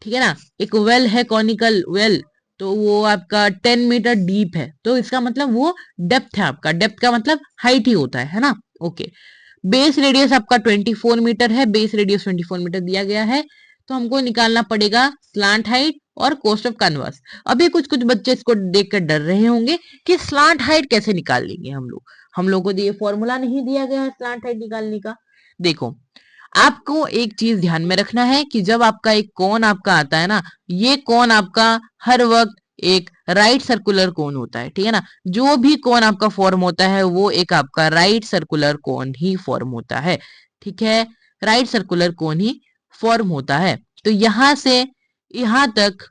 ठीक है ना, एक वेल है कॉनिकल वेल, तो वो आपका 10 मीटर डीप है, तो इसका मतलब वो डेप्थ है आपका, डेप्थ का मतलब हाइट ही होता है ना। ओके, बेस रेडियस आपका 24 मीटर है, बेस रेडियस 24 मीटर दिया गया है। तो हमको निकालना पड़ेगा स्लांट हाइट और कोस्ट ऑफ कन्वर्स। अभी कुछ कुछ बच्चे इसको देखकर डर रहे होंगे कि स्लांट हाइट कैसे निकाल लेंगे हम लोग को ये फॉर्मूला नहीं दिया गया है स्लांट हाइट निकालने का। देखो, आपको एक चीज ध्यान में रखना है कि जब आपका एक कोन आपका आता है ना, ये कोन आपका हर वक्त एक राइट सर्कुलर कोन होता है, ठीक है ना। जो भी कोन आपका फॉर्म होता है वो एक आपका राइट सर्कुलर कोन ही फॉर्म होता है, ठीक है, राइट सर्कुलर कोन ही फॉर्म होता है। तो यहां से यहां तक,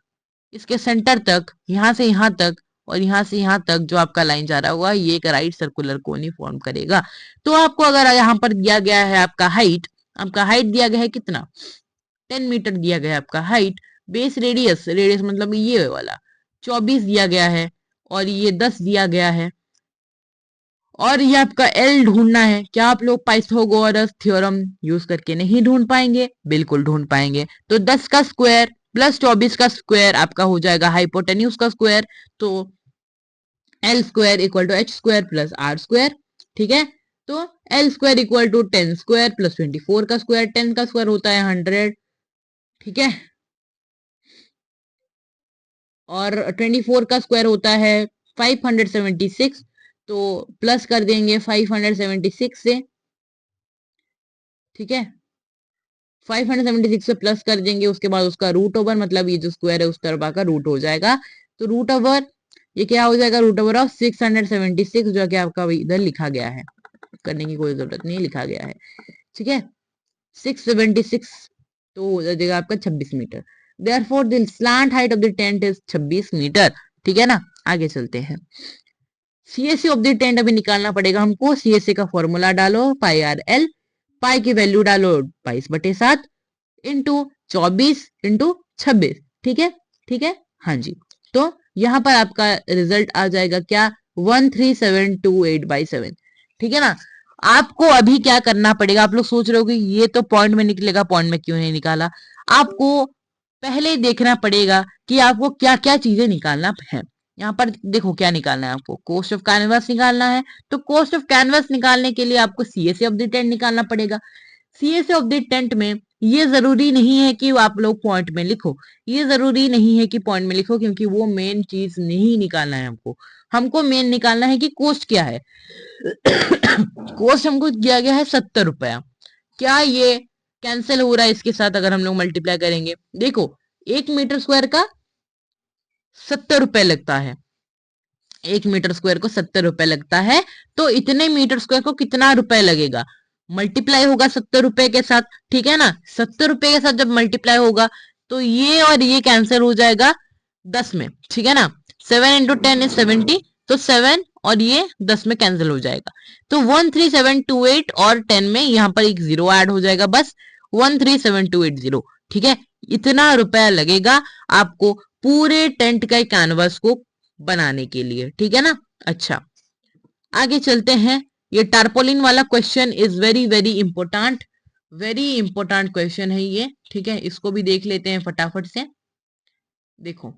इसके सेंटर तक, यहां से यहां तक और यहां से यहां तक जो आपका लाइन जा रहा होगा, ये एक राइट सर्कुलर कोन ही फॉर्म करेगा। तो आपको अगर यहाँ पर दिया गया है आपका हाइट दिया गया है कितना, 10 मीटर दिया गया है आपका हाइट, बेस रेडियस, रेडियस मतलब ये वाला 24 दिया गया है, और ये 10 दिया गया है, और ये आपका एल ढूंढना है। क्या आप लोग पाइथागोरस थ्योरम यूज करके नहीं ढूंढ पाएंगे? बिल्कुल ढूंढ पाएंगे। तो 10 का स्क्वायर प्लस 24 का स्क्वायर आपका हो जाएगा हाइपोटेन्यूज का स्क्वायर, तो L square equal to H square plus R square, ठीक है। तो L square equal to 10 square plus 24 का स्क्वायर, 10 का स्क्वायर होता है 100, ठीक है, और 24 का स्क्वायर होता है 576। तो प्लस कर देंगे 576 से, ठीक है, 576 से प्लस कर देंगे, उसके बाद उसका रूट ओवर, मतलब ये जो स्क्वायर है उस तरफ का रूट हो जाएगा। तो रूट ओवर ये क्या हो जाएगा, रूट ओवर ऑफ 676, जो कि आपका इधर लिखा गया है, करने की कोई जरूरत नहीं, लिखा गया है, ठीक है, 676। तो हो जाएगा आपका 26 metre. Therefore the slant height of the tent is 26 metre, ठीक है ना। आगे चलते हैं, सीएससी ऑफ द टेंट अभी निकालना पड़ेगा हमको। सीएससी का फॉर्मूला डालो, पाई आर एल, पाई की वैल्यू डालो 22/7, इंटू 24 इंटू 26। ठीक है, ठीक है, हाँ जी। तो यहाँ पर आपका रिजल्ट आ जाएगा क्या, 13728/7। ठीक है ना। आपको अभी क्या करना पड़ेगा, आप लोग सोच रहे हो कि ये तो पॉइंट में निकलेगा, पॉइंट में क्यों नहीं निकाला। आपको पहले ही देखना पड़ेगा कि आपको क्या क्या चीजें निकालना है। यहाँ पर देखो क्या निकालना है आपको, कॉस्ट ऑफ कैनवास निकालना है। तो कॉस्ट ऑफ कैनवास निकालने के लिए आपको सीएसए ऑफ द टेंट निकालना पड़ेगा। सीएसए ऑफ द टेंट में ये जरूरी नहीं है कि आप लोग पॉइंट में लिखो, ये जरूरी नहीं है कि पॉइंट में लिखो, क्योंकि वो मेन चीज नहीं निकालना है हमको। हमको मेन निकालना है कि कॉस्ट क्या है। कॉस्ट हमको दिया गया है 70 रुपया। क्या ये कैंसिल हो रहा है इसके साथ अगर हम लोग मल्टीप्लाई करेंगे। देखो 1 मीटर स्क्वायर का 70 रुपए लगता है, 1 मीटर स्क्वायर को 70 रुपए लगता है। तो इतने मीटर स्क्वायर को कितना रुपए लगेगा, मल्टीप्लाई होगा 70 रुपए के साथ। ठीक है ना, 70 रुपए के साथ जब मल्टीप्लाई होगा तो ये और ये कैंसिल हो जाएगा 10 में। ठीक है ना, 7 × 10 = 70। तो 7 और ये 10 में कैंसिल हो जाएगा। तो 13728 और 10 में यहाँ पर एक जीरो ऐड हो जाएगा, बस 13728 ठीक है। इतना रुपया लगेगा आपको पूरे टेंट का कैनवास को बनाने के लिए। ठीक है ना। अच्छा, आगे चलते हैं। ये टारपोलिन वाला question is very very important, very important question है ये। ठीक है, इसको भी देख लेते हैं फटाफट से। देखो,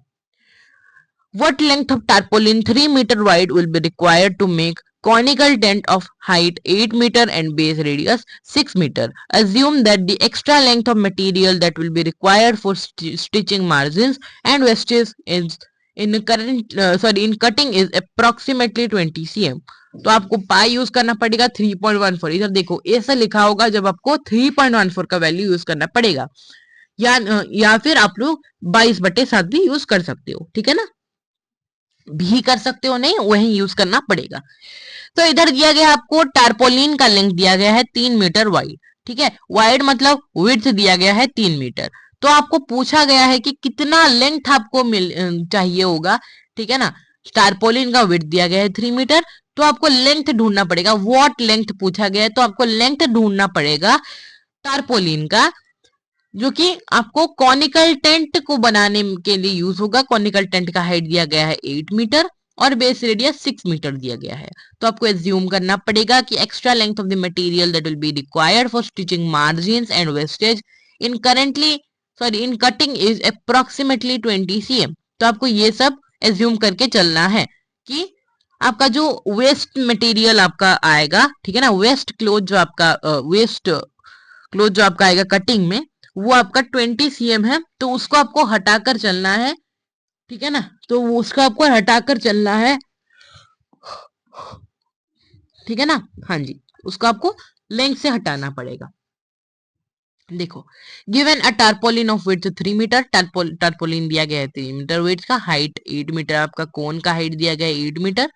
what length of tarpaulin 3 meter wide will be required to make conical tent of height 8 meter and base radius 6 meter? Assume that the extra length of material that will be required for stitching margins and vestige is in cutting is approximately 20 cm. तो आपको पाई use करना पड़ेगा 3.14। इधर देखो ऐसा लिखा होगा जब आपको 3.14 का वैल्यू यूज करना पड़ेगा, या फिर आप लोग 22/7 भी यूज कर सकते हो। ठीक है ना, भी कर सकते हो, नहीं वही यूज करना पड़ेगा। तो इधर दिया गया आपको टारपोलिन का लेंथ दिया गया है 3 मीटर वाइड। ठीक है, वाइड मतलब विड्थ दिया गया है 3 मीटर। तो आपको पूछा गया है कि कितना लेंथ आपको चाहिए होगा। ठीक है ना, टारपोलिन का विड्थ दिया गया है 3 मीटर, तो आपको लेंथ ढूंढना पड़ेगा। व्हाट लेंथ पूछा गया है, तो आपको लेंथ ढूंढना पड़ेगा टारपोलिन का, जो कि आपको कॉनिकल टेंट को बनाने के लिए यूज होगा। कॉनिकल टेंट का हाइट दिया गया है 8 मीटर और बेस रेडियस 6 मीटर दिया गया है। तो आपको एज्यूम करना पड़ेगा कि extra length of the material that will be required for stitching margins and wastage in cutting is approximately 20 cm। तो आपको ये सब एज्यूम करके चलना है कि आपका जो वेस्ट मटेरियल आपका आएगा, ठीक है ना, वेस्ट क्लोथ जो आपका आएगा कटिंग में, वो आपका 20 cm है। तो उसको आपको हटाकर चलना है। ठीक है ना, तो वो उसको आपको हटाकर चलना है। ठीक है ना, हाँ जी, उसको आपको लेंथ से हटाना पड़ेगा। देखो, given a tarpaulin of width 3 metre, tarpaulin दिया गया है 3 मीटर विड्थ का, हाइट 8 मीटर, आपका कोन का हाइट दिया गया है 8 मीटर।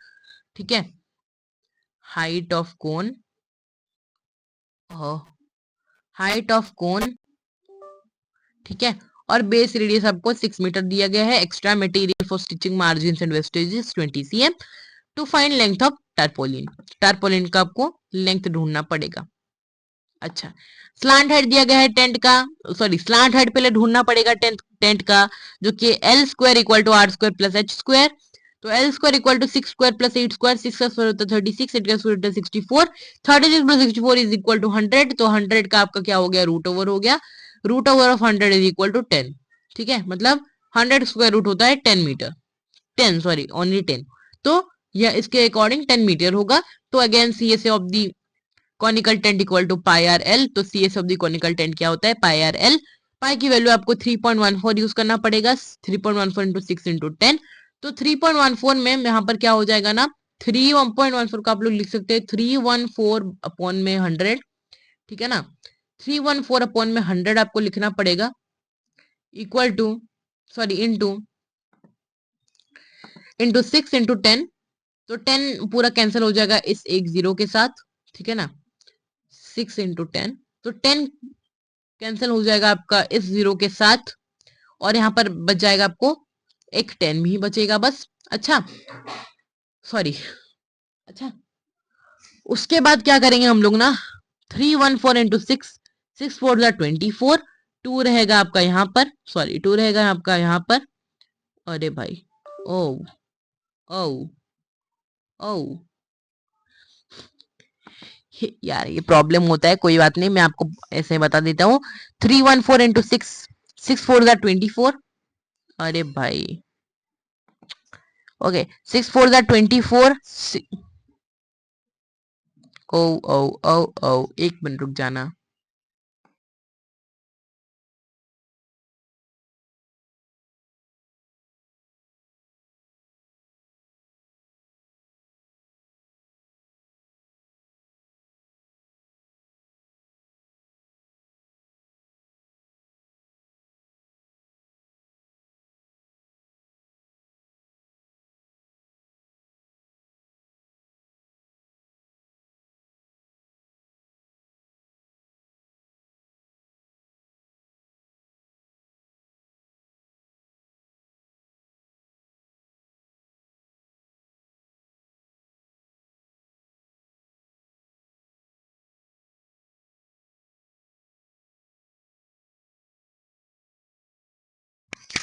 ठीक है, height of cone, height of cone, ठीक है, और बेस रेडियस आपको 6 मीटर दिया गया है। Extra material for stitching margins and wastages 20 cm। To find length of tarpaulin, tarpaulin का आपको लेंथ ढूंढना पड़ेगा। अच्छा, स्लांट हेड दिया गया है टेंट का, स्लांट हेड पहले ढूंढना पड़ेगा टेंट का, जो कि L² = R² + H²। तो L² = 6² + 8², 6 का स्क्वायर होता है 36, 8 का स्क्वायर होता है 64, 36 + 64 = 100। तो 100 का आपका क्या हो गया, रूट ओवर हो गया। Root over of 100 = 10। ठीक है, मतलब 100 स्क्वायर रूट होता है 10 मीटर, 10 ओनली 10। तो यह इसके अकॉर्डिंग 10 मीटर होगा। तो again CSA of the conical tent = πRL। तो CS of the conical tent क्या होता है, πRL। पाई की वैल्यू आपको 3.14 यूज करना पड़ेगा, 3.14 × 6 × 10। तो 3.14 में यहाँ पर क्या हो जाएगा ना, 3.14 का आप लोग लिख सकते हैं 314/100। ठीक है ना, 314/100 आपको लिखना पड़ेगा, इक्वल टू इंटू 6 × 10। तो 10 पूरा कैंसिल हो जाएगा इस एक जीरो के साथ। ठीक है ना, 6 × 10, तो 10 कैंसिल हो जाएगा आपका इस जीरो के साथ, और यहाँ पर बच जाएगा आपको एक 10 भी बचेगा बस। अच्छा, अच्छा, उसके बाद क्या करेंगे हम लोग ना, 314 × 6, 6 4 = 24, 2 रहेगा आपका यहाँ पर, सॉरी 2 रहेगा आपका यहाँ पर। अरे भाई, ओ ओ ओ यार ये प्रॉब्लम होता है, कोई बात नहीं, मैं आपको ऐसे बता देता हूँ। 314 इंटू 6, 6 4 24। अरे भाई, ओके, 6 4 24। ओ ओ ओ ओ, 1 मिनट रुक जाना।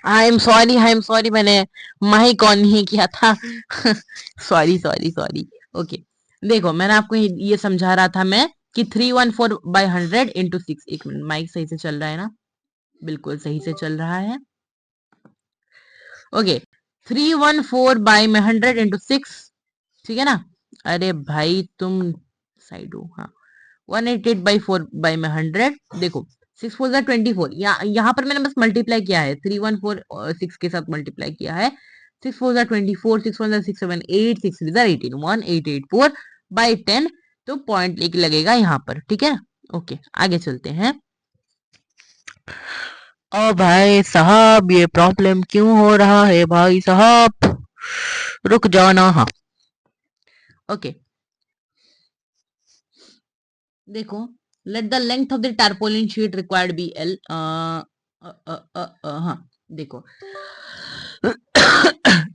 आई एम सॉरी, मैंने माइक ऑन नहीं किया था। Sorry sorry sorry. ओके, देखो मैंने आपको ये समझा रहा था मैं कि 314/100 इंटू 6। 1 मिनट, माइक सही से चल रहा है ना? बिल्कुल सही से चल रहा है। ओके, 314/100 इंटू 6, ठीक है ना? अरे भाई तुम साइड हो, हाँ। 188/4/100, देखो 6 4 24, यहाँ पर मैंने बस मल्टीप्लाई किया है, 314 6 के साथ मल्टीप्लाई किया है। 6 4 24, 6 1 6 7 8, 6 3 18, 1884/10। तो पॉइंट लेके लगेगा यहाँ पर, ठीक है। ओके, आगे चलते हैं। ओ भाई साहब, ये प्रॉब्लम क्यों हो रहा है भाई साहब? रुक जाना, हाँ। ओके, देखो, let the length of the tarpaulin sheet required be L. हाँ, देखो,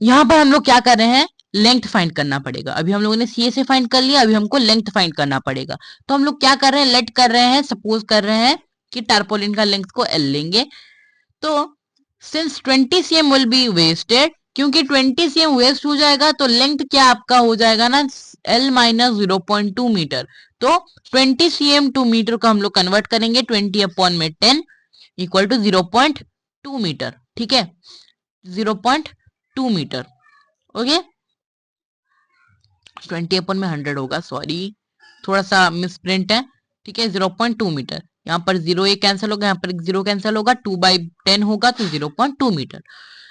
यहाँ पर हम लोग क्या कर रहे हैं, लेंथ फाइंड करना पड़ेगा। अभी हम लोगों ने सी ए से फाइंड कर लिया, अभी हमको लेंथ फाइंड करना पड़ेगा। तो हम लोग क्या कर रहे हैं, लेट कर रहे हैं, सपोज कर रहे हैं कि टारपोलिन का लेंथ को एल लेंगे। तो since 20 cm will be wasted, क्योंकि 20 cm वेस्ट हो जाएगा तो लेंथ क्या आपका हो जाएगा ना, L माइनस 0.2 मीटर। तो 20 cm टू मीटर को हम लोग कन्वर्ट करेंगे 20/10 इक्वल टू 0.2 मीटर, ठीक है, 0.2 मीटर। ओके, 20/100 होगा, सॉरी थोड़ा सा मिसप्रिंट है, ठीक है। 0.2 मीटर, यहाँ पर जीरो एक कैंसिल होगा, यहाँ पर एक जीरो कैंसिल होगा, 2/10 होगा तो 0.2 metre.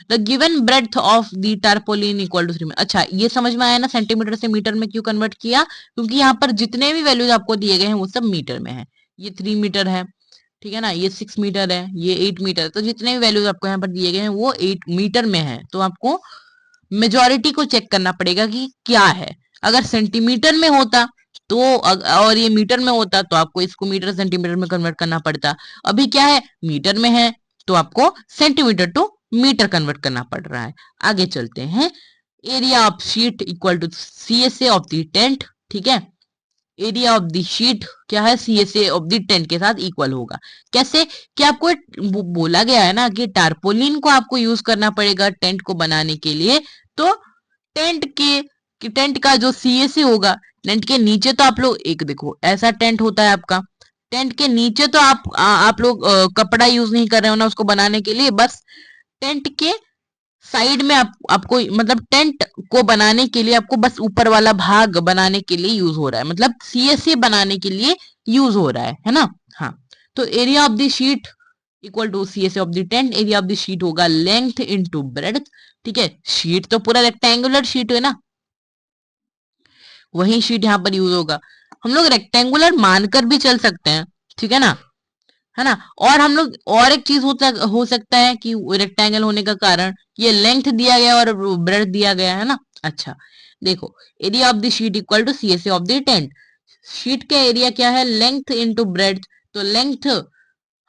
The given breadth of the tarpaulin equal to 3। अच्छा, ये समझ में आया ना, सेंटीमीटर से मीटर में क्यों कन्वर्ट किया? क्योंकि यहाँ पर जितने भी वैल्यूज आपको दिए गए हैं वो सब मीटर में है। ये 3 मीटर है, ठीक है ना, ये 6 मीटर है, ये 8 मीटर, तो जितने भी वैल्यूज आपको यहाँ पर दिए गए हैं वो 8 मीटर में है। तो आपको मेजोरिटी को चेक करना पड़ेगा कि क्या है। अगर सेंटीमीटर में होता तो और ये मीटर में होता तो आपको इसको मीटर सेंटीमीटर में कन्वर्ट करना पड़ता। अभी क्या है, मीटर में है तो आपको सेंटीमीटर टू मीटर कन्वर्ट करना पड़ रहा है। आगे चलते हैं। Area of sheet equal to C S A of the tent, ठीक है। एरिया ऑफ द शीट क्या है, C S A of the tent के साथ इक्वल होगा। कैसे? कि आपको बोला गया है ना कि टारपोलिन को आपको यूज करना पड़ेगा टेंट को बनाने के लिए। तो टेंट के कि टेंट का जो सीएसए होगा, टेंट के नीचे तो आप लोग एक देखो ऐसा टेंट होता है आपका, टेंट के नीचे तो आप लोग कपड़ा यूज नहीं कर रहे हो ना उसको बनाने के लिए, बस टेंट के साइड में आपको मतलब टेंट को बनाने के लिए आपको बस ऊपर वाला भाग बनाने के लिए यूज हो रहा है, मतलब सीएसए बनाने के लिए यूज हो रहा है ना। हाँ, तो area of the sheet equal to CSA of the tent. Area of the sheet होगा लेंथ इनटू ब्रेड्थ, ठीक है। शीट तो पूरा रेक्टेंगुलर शीट है ना, वही शीट यहाँ पर यूज होगा। हम लोग रेक्टेंगुलर मानकर भी चल सकते हैं, ठीक है ना, है ना। और हम लोग और एक चीज हो सकता है कि रेक्टेंगल होने का कारण ये लेंथ दिया गया और ब्रेड्थ दिया गया है ना। अच्छा, देखो, area of the sheet equal to C S A of the tent. Sheet का एरिया क्या है, लेंथ इंटू ब्रेड्थ। तो लेंथ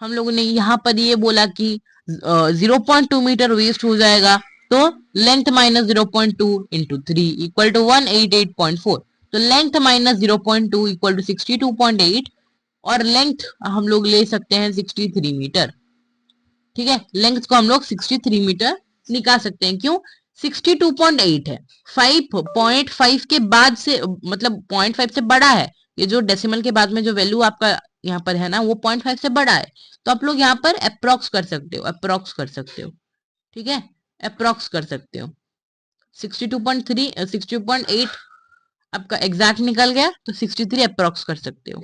हम लोगों ने यहाँ पर ये बोला कि 0.2 मीटर वेस्ट हो जाएगा, तो length minus 0.2 into 3 equal to 188.4। तो लेंथ माइनस 0.2 इक्वल टू 62.8, और लेंथ हम लोग ले सकते हैं 63 मीटर। ठीक है, लेंथ को हम लोग 63 मीटर निकाल सकते हैं। क्यों? 62.8 है, 5.5 के बाद से, मतलब 0.5 से बड़ा है। ये जो डेसिमल के बाद में जो वैल्यू आपका यहाँ पर है ना, वो 0.5 से बड़ा है। तो आप लोग यहाँ पर अप्रोक्स कर सकते हो, अप्रोक्स कर सकते हो। ठीक है, अप्रोक्स कर सकते हो। 62.3 62.8 आपका एग्जैक्ट निकल गया, तो 63 अप्रोक्स कर सकते हो।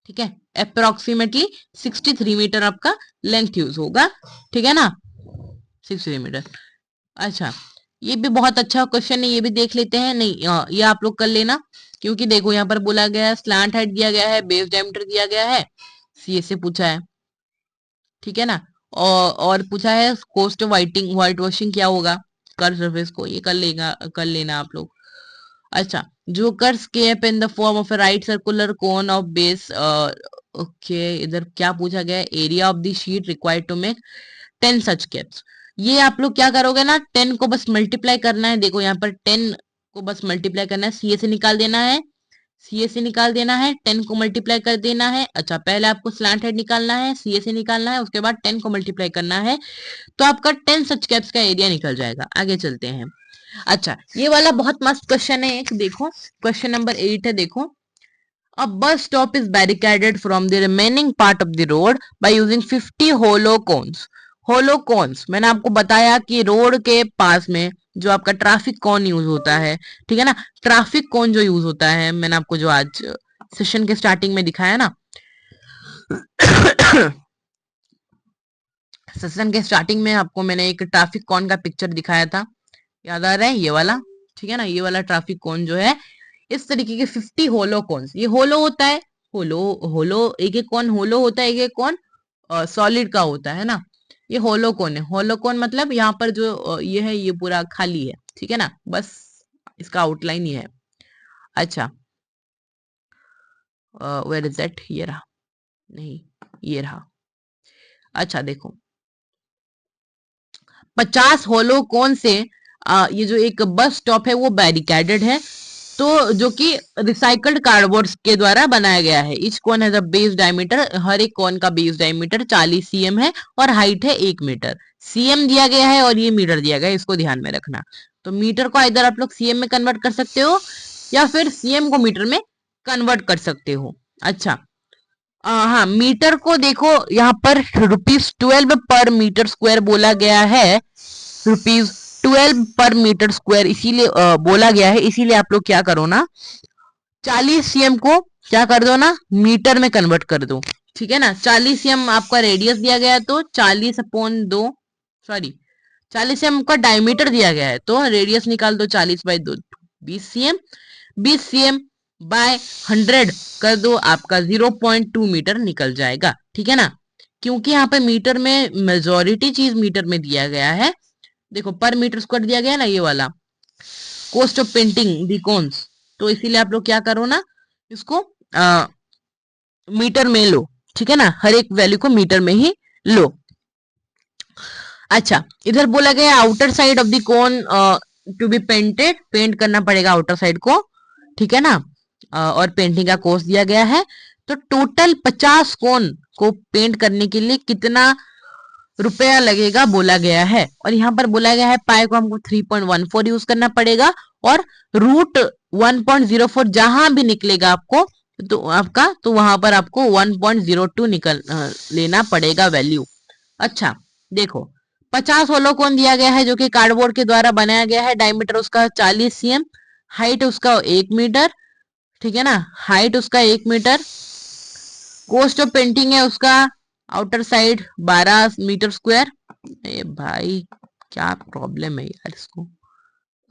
ठीक है, अप्रोक्सीमेटली 63 मीटर आपका लेंथ यूज होगा। ठीक है ना, 63 मीटर। अच्छा, ये भी बहुत अच्छा क्वेश्चन है, ये भी देख लेते हैं। नहीं, ये आप लोग कर लेना, क्योंकि देखो यहाँ पर बोला गया है, स्लैंट हाइट दिया गया है, बेस डायमीटर दिया गया है, सीए से पूछा है। ठीक है ना, और पूछा है कोस्ट व्हाइट वॉशिंग क्या होगा कर्व सरफेस को, ये कर लेना आप लोग। अच्छा, joker's cap in the form of a right circular cone of base, okay, इधर क्या पूछा गया है, area of the sheet required to make 10 such caps. ये आप लोग क्या करोगे ना, 10 को बस मल्टीप्लाई करना है। देखो यहाँ पर 10 को बस मल्टीप्लाई करना है, सीए से निकाल देना है, सीए से निकाल देना है, 10 को मल्टीप्लाई कर देना है। अच्छा, पहले आपको स्लैंट हेड निकालना है, सीए से निकालना है, उसके बाद 10 को मल्टीप्लाई करना है, तो आपका 10 सच कैप्स का एरिया निकल जाएगा। आगे चलते हैं। अच्छा, ये वाला बहुत मस्त क्वेश्चन है एक, देखो क्वेश्चन नंबर 8 है, देखो। A bus stop is barricaded from the remaining part of the road by using 50 hollow cones. Hollow cons मैंने आपको बताया कि रोड के पास में जो आपका ट्रैफिक कौन यूज होता है, ठीक है ना, ट्रैफिक कौन जो यूज होता है, मैंने आपको जो आज सेशन के स्टार्टिंग में दिखाया ना, सेशन के स्टार्टिंग में आपको मैंने एक ट्रैफिक कौन का पिक्चर दिखाया था, याद आ रहा है, ये वाला। ठीक है ना, ये वाला ट्रैफिक कौन जो है, इस तरीके के 50 होलो कॉन्स, ये होलो होता है, होलो होलो एक एक कौन होलो होता है, एक एक कौन सॉलिड का होता है ना। ये होलो कौन है, होलो कौन मतलब यहाँ पर जो ये है, ये पूरा खाली है। ठीक है ना, बस इसका आउटलाइन ही है। अच्छा, वेयर इज दैट, ये रहा, नहीं ये रहा। अच्छा देखो, 50 होलो कौन से ये जो एक बस स्टॉप है वो बैरिकेडेड है, तो जो कि रिसाइकल्ड कार्डबोर्ड के द्वारा बनाया गया है। इच कोन है बेस डायमीटर, हर एक कोन का बेस डायमीटर 40 सीएम है और हाइट है 1 मीटर। सीएम दिया गया है और ये मीटर दिया गया है, इसको ध्यान में रखना। तो मीटर को इधर आप लोग सीएम में कन्वर्ट कर सकते हो, या फिर सीएम को मीटर में कन्वर्ट कर सकते हो। अच्छा, हाँ, मीटर को देखो यहाँ पर ₹12 पर मीटर स्क्वायर बोला गया है, ₹12 पर मीटर स्क्वायर इसीलिए बोला गया है, इसीलिए आप लोग क्या करो ना, 40 सीएम को क्या कर दो ना, मीटर में कन्वर्ट कर दो। ठीक है ना, 40 सीएम आपका रेडियस दिया गया है, तो 40/2, सॉरी 40 सीएम का डायमीटर दिया गया है, तो रेडियस निकाल दो 40/2, 20 सीएम, 20 सीएम बाय 100 कर दो, आपका 0.2 मीटर निकल जाएगा। ठीक है ना, क्योंकि यहाँ पे मीटर में मेजोरिटी चीज मीटर में दिया गया है। देखो पर मीटर स्क्वायर दिया गया है ना, ये वाला cost of painting the cones, तो इसीलिए आप लोग क्या करो ना, इसको मीटर में लो। ठीक है ना, हर एक वैल्यू को मीटर में ही लो। अच्छा, इधर बोला गया outer side of the cone to be painted, paint करना पड़ेगा आउटर साइड को। ठीक है ना, और पेंटिंग का कॉस्ट दिया गया है। तो टोटल 50 कोन को पेंट करने के लिए कितना रुपया लगेगा बोला गया है, और यहाँ पर बोला गया है पाई को हमको 3.14 यूज करना पड़ेगा, और रूट 1.04 जहां भी निकलेगा आपको, तो आपका तो वहां पर आपको 1.02 निकल लेना पड़ेगा वैल्यू। अच्छा देखो, 50 होलो कोन दिया गया है जो कि कार्डबोर्ड के द्वारा बनाया गया है, डायमीटर उसका 40 सीएम, हाइट उसका 1 मीटर। ठीक है ना, हाइट उसका 1 मीटर, कोस्ट ऑफ पेंटिंग है उसका आउटर साइड 12 मीटर स्क्वायर। ए भाई, क्या प्रॉब्लम है यार इसको।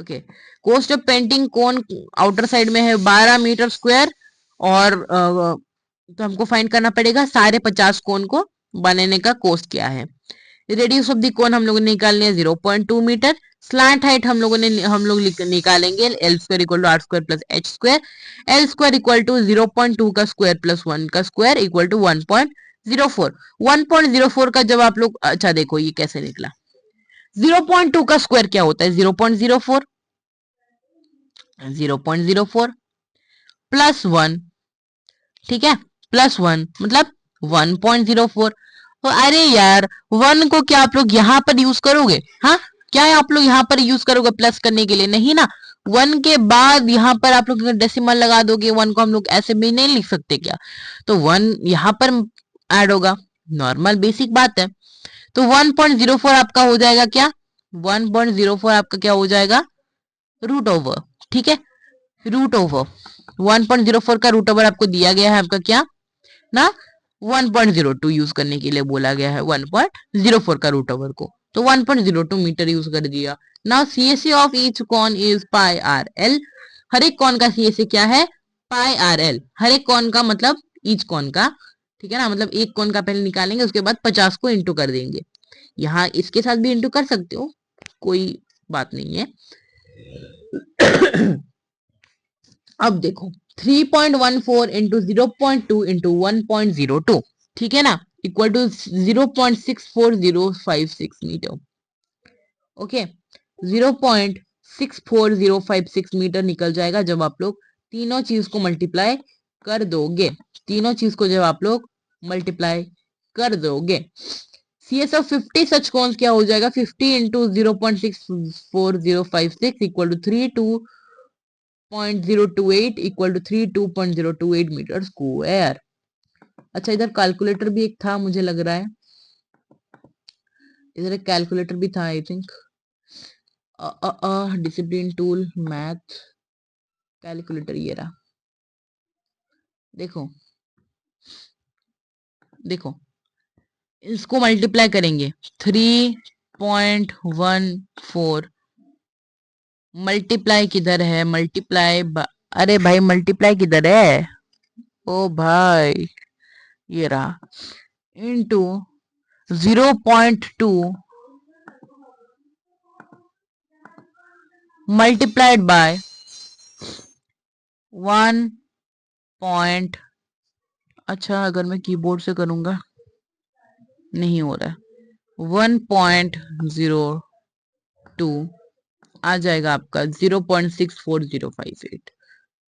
ओके, कोस्ट ऑफ पेंटिंग कौन आउटर साइड में है 12 मीटर स्क्वायर, और तो हमको फाइंड करना पड़ेगा सारे 50 कोन को बनाने का कोस्ट क्या है। रेडियस ऑफ द कोन हम लोगों ने निकालने है 0.2 मीटर। स्लैंट हाइट हम लोग निकालेंगे L square equal to R square plus H square, L square equal to 0.2 का स्क्वायर प्लस 1 का स्क्वायर इक्वल टू 1.04। 1.04 का जब आप लोग, अच्छा देखो ये कैसे निकला, 0.2 का स्क्वायर क्या होता है 0.04, 0.04 प्लस 1, ठीक है, प्लस 1 मतलब 1.04, तो अरे यार, वन को क्या आप लोग यहाँ पर यूज करोगे? हाँ, क्या है आप लोग यहाँ पर यूज करोगे प्लस करने के लिए? नहीं ना। वन के बाद यहाँ पर आप लोग डेसिमल लगा दोगे, वन को हम लोग ऐसे भी नहीं लिख सकते क्या? तो वन यहाँ पर ऐड होगा, नॉर्मल बेसिक बात है। तो 1.04 आपका हो जाएगा क्या? 1.04 आपका क्या हो जाएगा? Root over. ठीक है, रूट ओवर 1.04 का रूट ओवर आपको दिया गया है आपका क्या ना, 1.02 यूज करने के लिए बोला गया है 1.04 का रूट ओवर को, तो 1.02 मीटर यूज कर दिया। Now CSA of each cone is pi are l. हर एक कॉन का सीएसए क्या है? Pi are l. हर एक कॉन का मतलब ईच कॉन का, ठीक है ना, मतलब एक कॉन का पहले निकालेंगे, उसके बाद 50 को इंटू कर देंगे। यहाँ इसके साथ भी इंटू कर सकते हो, कोई बात नहीं है। अब देखो 3.14 इंटू 0.2 इंटू 1.02, ठीक है ना, equal to 0.64056 metre. Okay, 0.64056 metre निकल जाएगा जब आप लोग तीनों चीज को मल्टीप्लाई कर दोगे। तीनों चीज को जब आप लोग मल्टीप्लाई कर दोगे, CS ऑफ 50 सच कॉन्स क्या हो जाएगा? 50 into 0.64056 equal to 32.028 equal to 32.028 metre square. अच्छा, इधर कैलकुलेटर भी एक था मुझे लग रहा है, इधर एक कैलकुलेटर भी था I think. Discipline tool math calculator ये रहा। देखो देखो, इसको मल्टीप्लाई करेंगे 3.14, मल्टीप्लाई किधर है? मल्टीप्लाई अरे भाई मल्टीप्लाई किधर है? ओ भाई ये रहा, इनटू 0.2 मल्टीप्लाइड बाय 1 पॉइंट, अच्छा अगर मैं कीबोर्ड से करूंगा नहीं हो रहा है, 1.02 आ जाएगा आपका 0.64058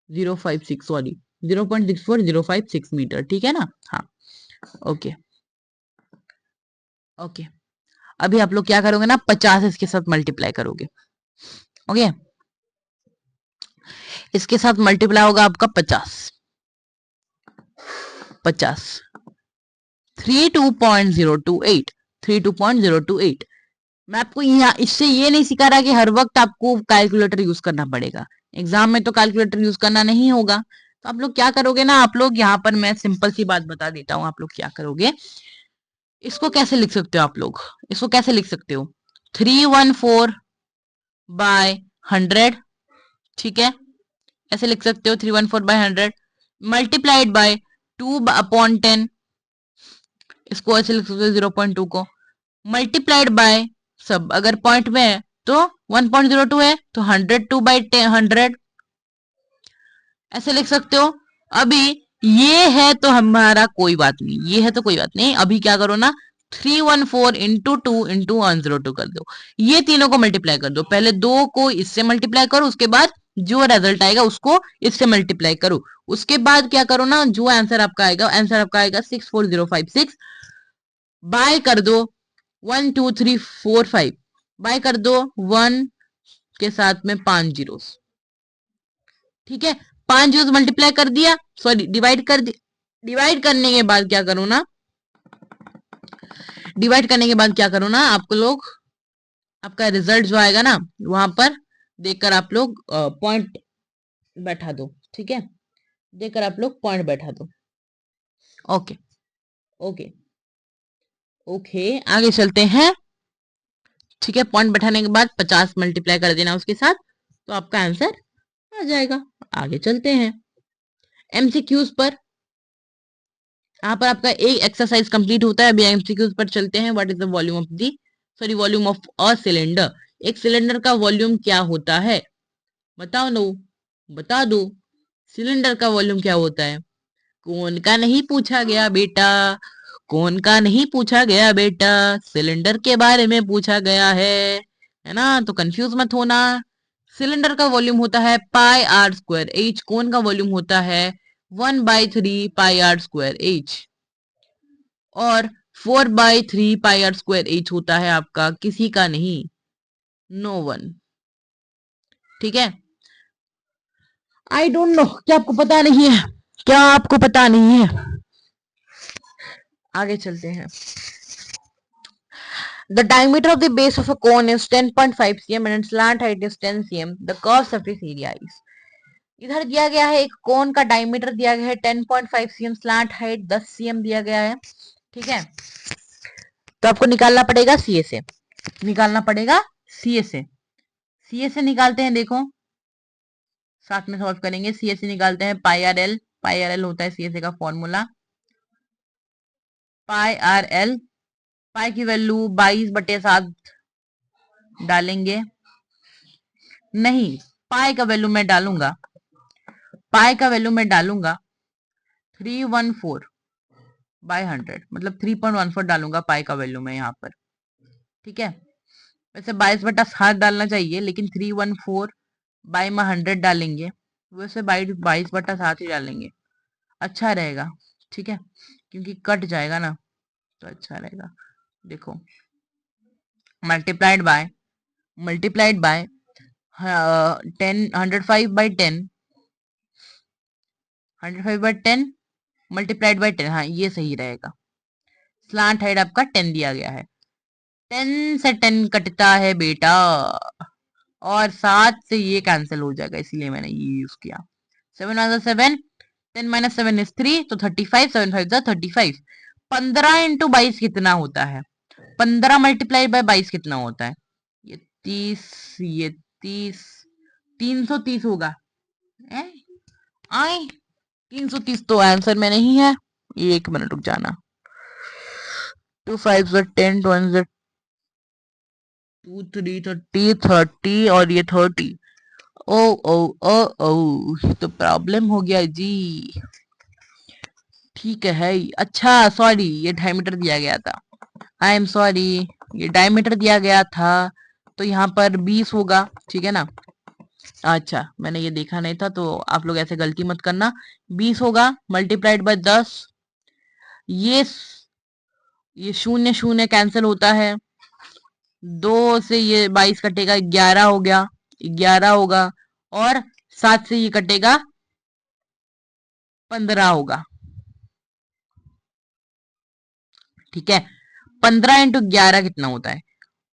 056 सॉरी 0.64056 मीटर, ठीक है ना। हाँ ओके ओके। अभी आप लोग क्या करोगे ना, 50 इसके साथ मल्टीप्लाई करोगे। ओके, इसके साथ मल्टीप्लाई होगा आपका 50 50 32.028 32.028। मैं आपको यहाँ इससे ये नहीं सिखा रहा कि हर वक्त आपको कैलकुलेटर यूज करना पड़ेगा, एग्जाम में तो कैलकुलेटर यूज करना नहीं होगा। तो आप लोग क्या करोगे ना, आप लोग यहाँ पर मैं सिंपल सी बात बता देता हूँ, आप लोग क्या करोगे, इसको कैसे लिख सकते हो आप लोग, इसको कैसे लिख सकते हो, 314/100, ठीक है, ऐसे लिख सकते हो 314/100 मल्टीप्लाइड बाय 2/10, इसको ऐसे लिख सकते हो 0.2 को मल्टीप्लाइड बाय, सब अगर पॉइंट में है तो 1.02 है तो 102/100 ऐसे लिख सकते हो। अभी ये है तो हमारा कोई बात नहीं, ये है तो कोई बात नहीं। अभी क्या करो ना, 314 इंटू 2 इंटू 102 कर दो, ये तीनों को मल्टीप्लाई कर दो। पहले दो को इससे मल्टीप्लाई करो, उसके बाद जो रिजल्ट आएगा उसको इससे मल्टीप्लाई करो। उसके बाद क्या करो ना, जो आंसर आपका आएगा, आंसर आपका आएगा 64056, बाय कर दो 1 2 3 4 5, बाय कर दो 1 के साथ में 5 जीरो, ठीक है, 5 जीरो मल्टीप्लाई कर दिया, सॉरी डिवाइड कर दिया। डिवाइड करने के बाद क्या करो ना, डिवाइड करने के बाद क्या करो ना, आपको लोग आपका रिजल्ट जो आएगा ना वहां पर देखकर आप लोग पॉइंट बैठा दो, ठीक है, देखकर आप लोग पॉइंट बैठा दो। ओके ओके ओके, आगे चलते हैं। ठीक है, पॉइंट बैठाने के बाद 50 मल्टीप्लाई कर देना उसके साथ, तो आपका आंसर आ जाएगा। आगे चलते हैं एमसीक्यूज पर। यहाँ पर आपका एक एक्सरसाइज कंप्लीट होता है। अभी एमसीक्यूज पर चलते हैं। What is the volume of the, sorry volume of a cylinder, एक सिलेंडर का वॉल्यूम क्या होता है? बताओ नो, बता दो, सिलेंडर का वॉल्यूम क्या होता है? कौन का नहीं पूछा गया बेटा, कौन का नहीं पूछा गया बेटा, सिलेंडर के बारे में पूछा गया है ना, तो कंफ्यूज मत होना। सिलेंडर का वॉल्यूम होता है पाई आर स्क्वायर एच, कौन का वॉल्यूम होता है 1/3 पाई आर स्क्वायर एच। और 4/3 πr² h होता है आपका, किसी का नहीं, नो वन। ठीक है, आई डोंट नो, क्या आपको पता नहीं है? क्या आपको पता नहीं है? आगे चलते हैं। The diameter of the base of a cone is 10.5 cm and its slant height is 10 cm. The curved surface area is। इधर दिया गया है एक कोन का डायमीटर दिया गया है 10.5 cm, स्लांट हाइट 10 cm दिया गया है। ठीक है, तो आपको निकालना पड़ेगा सीए से, निकालना पड़ेगा सीए से। सीए से निकालते हैं, देखो साथ में सॉल्व करेंगे। सीए से निकालते हैं पाई R L, pi are L होता है सीए से का फॉर्मूला, पाई आर एल। पाई की वैल्यू 22/7 डालेंगे, नहीं पाई का वैल्यू मैं डालूंगा, पाई का वैल्यू मैं डालूंगा 314/100, मतलब 3.14 डालूंगा पाई का वैल्यू मैं यहाँ पर। ठीक है, वैसे 22/7 डालना चाहिए, लेकिन 314/100 डालेंगे, वैसे 22/7 ही डालेंगे, अच्छा रहेगा। ठीक है, क्योंकि कट जाएगा ना, तो अच्छा रहेगा। देखो मल्टीप्लाइड बाय 10, 105/10, 105/10 मल्टीप्लाइड बाय 10, हाँ ये सही रहेगा। स्लांट हाइट आपका 10 दिया गया है, 10 से 10 कटता है बेटा, और 7 से ये कैंसिल हो जाएगा, इसलिए मैंने ये यूज किया। 7 10 - 7 is 3, तो 35, 7 5 35। 15 × 22 कितना होता है? 15 मल्टीप्लाई बाय 22 कितना होता है? ये 30, ये 30, 330 होगा। आए 330 तो आंसर में नहीं है। 1 मिनट रुक जाना। 2 5 10, 2 1 2 3 30, 30 और ये 30। ओ ओ ओ ओ, तो प्रॉब्लम हो गया जी। ठीक है, अच्छा सॉरी, ये डायमीटर दिया गया था, आई एम सॉरी, ये डायमीटर दिया गया था, तो यहाँ पर 20 होगा। ठीक है ना, अच्छा मैंने ये देखा नहीं था, तो आप लोग ऐसे गलती मत करना। 20 होगा मल्टीप्लाइड बाय 10, ये ये शून्य शून्य कैंसिल होता है, 2 से ये 22 कटेगा, 11 हो गया, 11 होगा, और 7 से ये कटेगा, 15 होगा। ठीक है, 15 × 11 कितना होता है?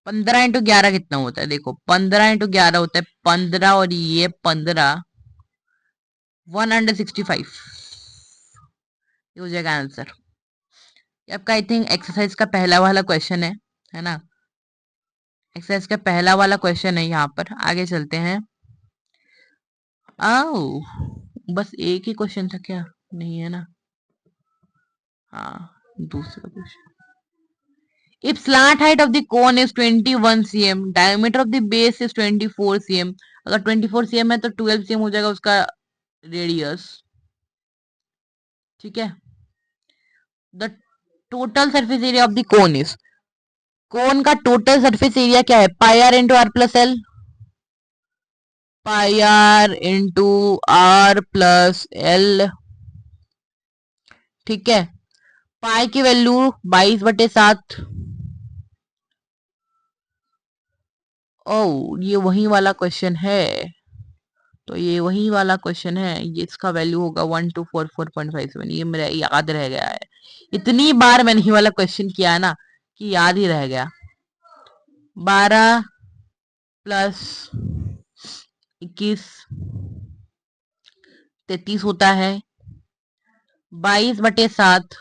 15 × 11 कितना होता है? देखो 15 × 11 होता है 15, और ये 15 165, ये हो जाएगा आंसर। आपका आई थिंक एक्सरसाइज का पहला वाला क्वेश्चन है ना? एक्सरसाइज का पहला वाला क्वेश्चन है यहाँ पर। आगे चलते हैं। आओ, बस एक ही क्वेश्चन था क्या? नहीं है ना? हाँ, दूसरा question. If slant height of the cone is 21 cm, diameter of the base is 24 cm, अगर 24 cm है तो 12 cm हो जाएगा उसका रेडियस। ठीक है, the total surface area of the cone is, cone का टोटल सरफेस एरिया क्या है? Pi r into r plus l, pi r into r plus l. ठीक है, पाई की वैल्यू 22/7। ओ, ये वही वाला क्वेश्चन है, तो ये वही वाला क्वेश्चन है, ये इसका वैल्यू होगा 1244.57। ये मेरा याद रह गया है, इतनी बार मैंने ये वाला क्वेश्चन किया है ना कि याद ही रह गया। 12 + 21 33 होता है, 22/7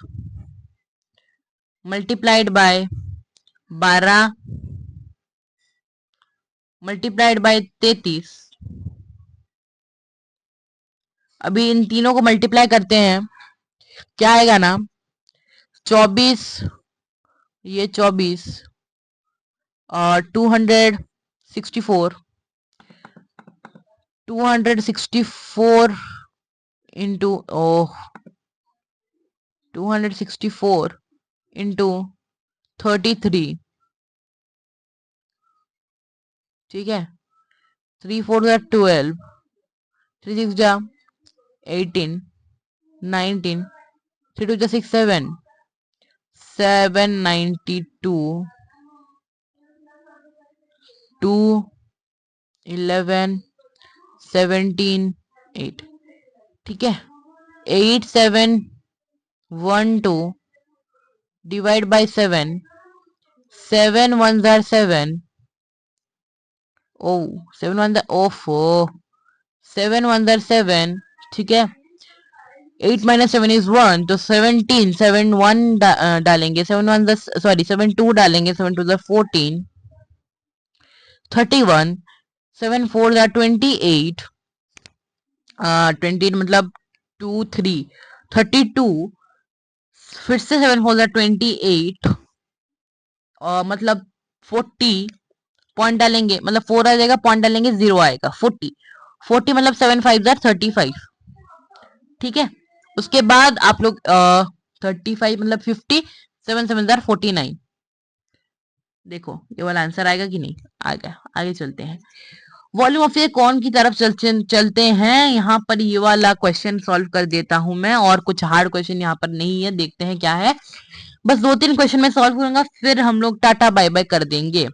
मल्टीप्लाइड बाय 12 मल्टीप्लाइड बाय 33। अभी इन तीनों को मल्टीप्लाई करते हैं, क्या आएगा ना? 24, ये 24 और 264, 264 इंटू 264 इंटू 33। ठीक है, 3 4 12, 3 6 18, 19, 3 2 6 7, 792 2 11 17 8, ठीक है। 8712 डिवाइड बाय 7, 7 1 जार 7, ओ 7 1 ओफो 7 1 जार 7, ठीक है। 8 माइनस 7 इज 1, तो 17, 7 1 डालेंगे, 7 1 सॉरी 7 2 डालेंगे, 7 2 14, 31, 7 4 28, 28 मतलब 2 3 32, फिर से 7 4 28, और मतलब 40 पॉइंट डालेंगे, मतलब 4 आ जाएगा, पॉइंट डालेंगे 0 आएगा, 40, 40 मतलब 7 5 35, ठीक है। उसके बाद आप लोग 35 मतलब 50, 7 7 49, देखो ये वाला आंसर आएगा कि नहीं आएगा। आगे चलते हैं, वॉल्यूम ऑफ ए कौन की तरफ चलते हैं। यहाँ पर ये वाला क्वेश्चन सॉल्व कर देता हूं मैं, और कुछ हार्ड क्वेश्चन यहाँ पर नहीं है, देखते हैं क्या है। बस 2 3 क्वेश्चन में सॉल्व करूंगा, फिर हम लोग टाटा बाय बाय कर देंगे,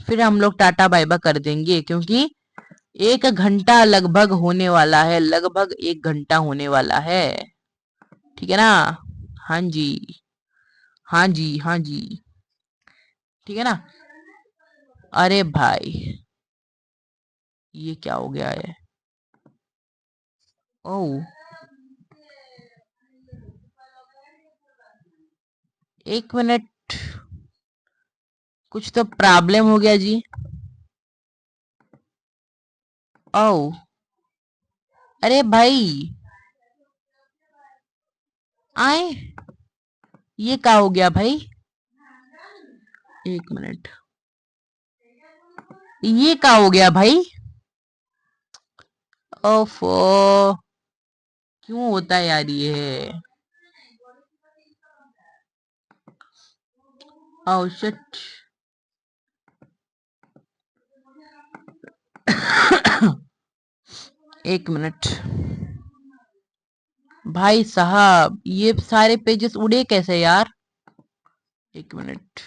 फिर हम लोग टाटा बाय बाय कर देंगे, क्योंकि 1 घंटा लगभग होने वाला है, लगभग 1 घंटा होने वाला है, ठीक है ना। हाँ जी, हाँ जी, हाँ जी, ठीक है ना। अरे भाई ये क्या हो गया है, ओ 1 मिनट, कुछ तो प्रॉब्लम हो गया जी। ओ अरे भाई आए, ये क्या हो गया भाई, 1 मिनट, ये क्या हो गया भाई, ओफो, क्यों होता है यार ये, ओ शिट। 1 मिनट भाई साहब, ये सारे पेजेस उड़े कैसे यार, 1 मिनट,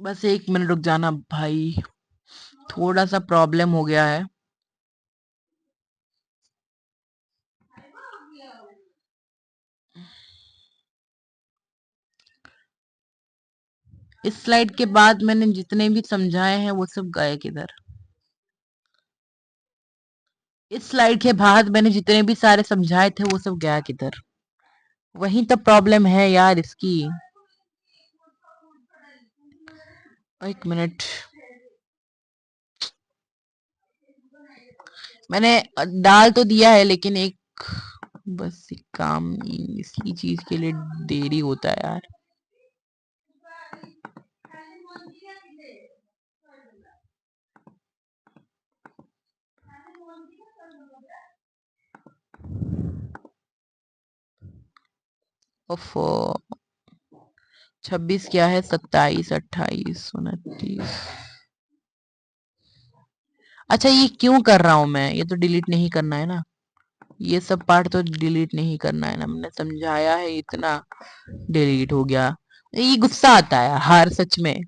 बस 1 मिनट रुक जाना भाई, थोड़ा सा प्रॉब्लम हो गया है। इस स्लाइड के बाद मैंने जितने भी समझाए हैं वो सब गए किधर, इस स्लाइड के बाद मैंने जितने भी सारे समझाए थे वो सब गया किधर, वही तो प्रॉब्लम है यार इसकी। 1 मिनट, मैंने डाल तो दिया है, लेकिन एक बस एक काम इसी चीज के लिए देरी होता है यार। ओफो 26 क्या है, 27 28 29, अच्छा ये क्यों कर रहा हूं मैं, ये तो डिलीट नहीं करना है ना, ये सब पार्ट तो डिलीट नहीं करना है ना, मैंने समझाया है इतना, डिलीट हो गया। ये गुस्सा आता है हर सच में।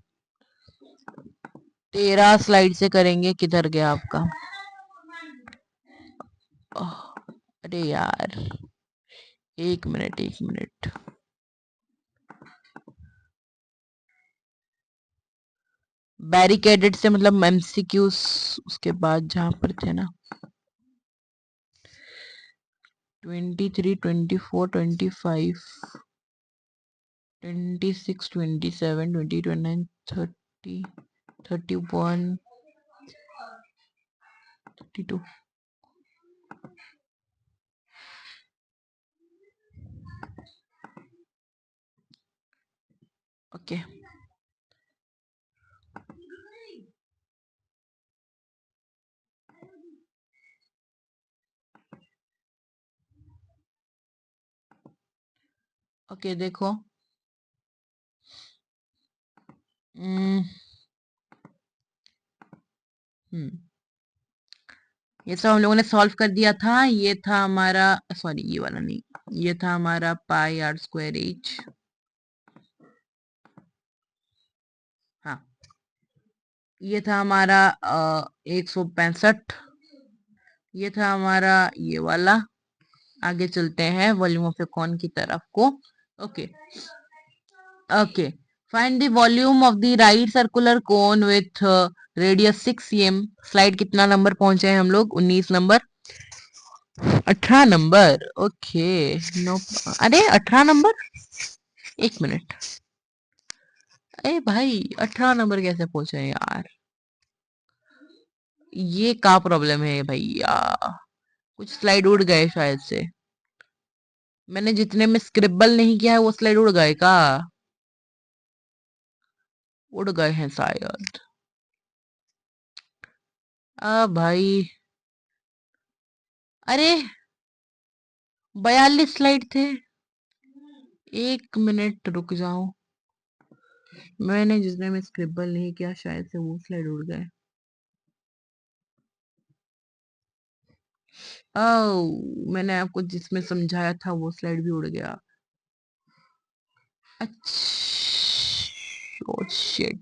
13 स्लाइड से करेंगे, किधर गया आपका, अरे यार 1 मिनट 1 मिनट, बैरिकेडेड से मतलब एमसीक्यूज, उसके बाद जहां पर थे ना, 23 24 25 26 27 20 29 30 31 32, ओके ओके देखो, ये सब हम लोगों ने सॉल्व कर दिया था। ये था हमारा, सॉरी ये वाला नहीं, ये था हमारा पाई आर स्क्वायर एच। हाँ, ये था हमारा 165। ये था हमारा ये वाला। आगे चलते हैं वॉल्यूम ऑफ ए कॉन की तरफ को। Okay okay, find the volume of the right circular cone with radius 6 cm। Slide कितना नंबर पहुंचे हैं हम लोग? 19 नंबर, 18 नंबर। ओके नो, अरे 18 नंबर, एक मिनट। अरे भाई 18 नंबर कैसे पहुंचे यार? ये क्या प्रॉब्लम है भैया? कुछ स्लाइड उड़ गए शायद से। मैंने जितने में स्क्रिबल नहीं किया है वो स्लाइड उड़ गए का? उड़ गए हैं शायद। भाई, अरे 42 स्लाइड थे। एक मिनट रुक जाओ, मैंने जितने में स्क्रिबल नहीं किया शायद से वो स्लाइड उड़ गए। मैंने आपको जिसमें समझाया था वो स्लाइड भी उड़ गया। अच्छा, oh shit।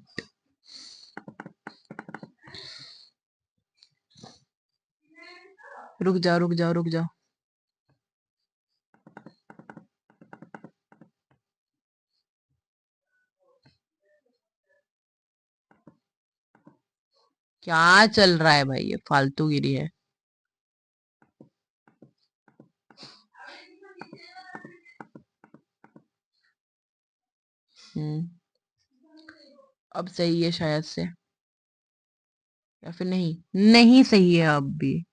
रुक जाओ रुक जाओ रुक जाओ। क्या चल रहा है भाई? ये फालतूगिरी है। हम्म, अब सही है शायद से, या फिर नहीं, नहीं सही है अब भी।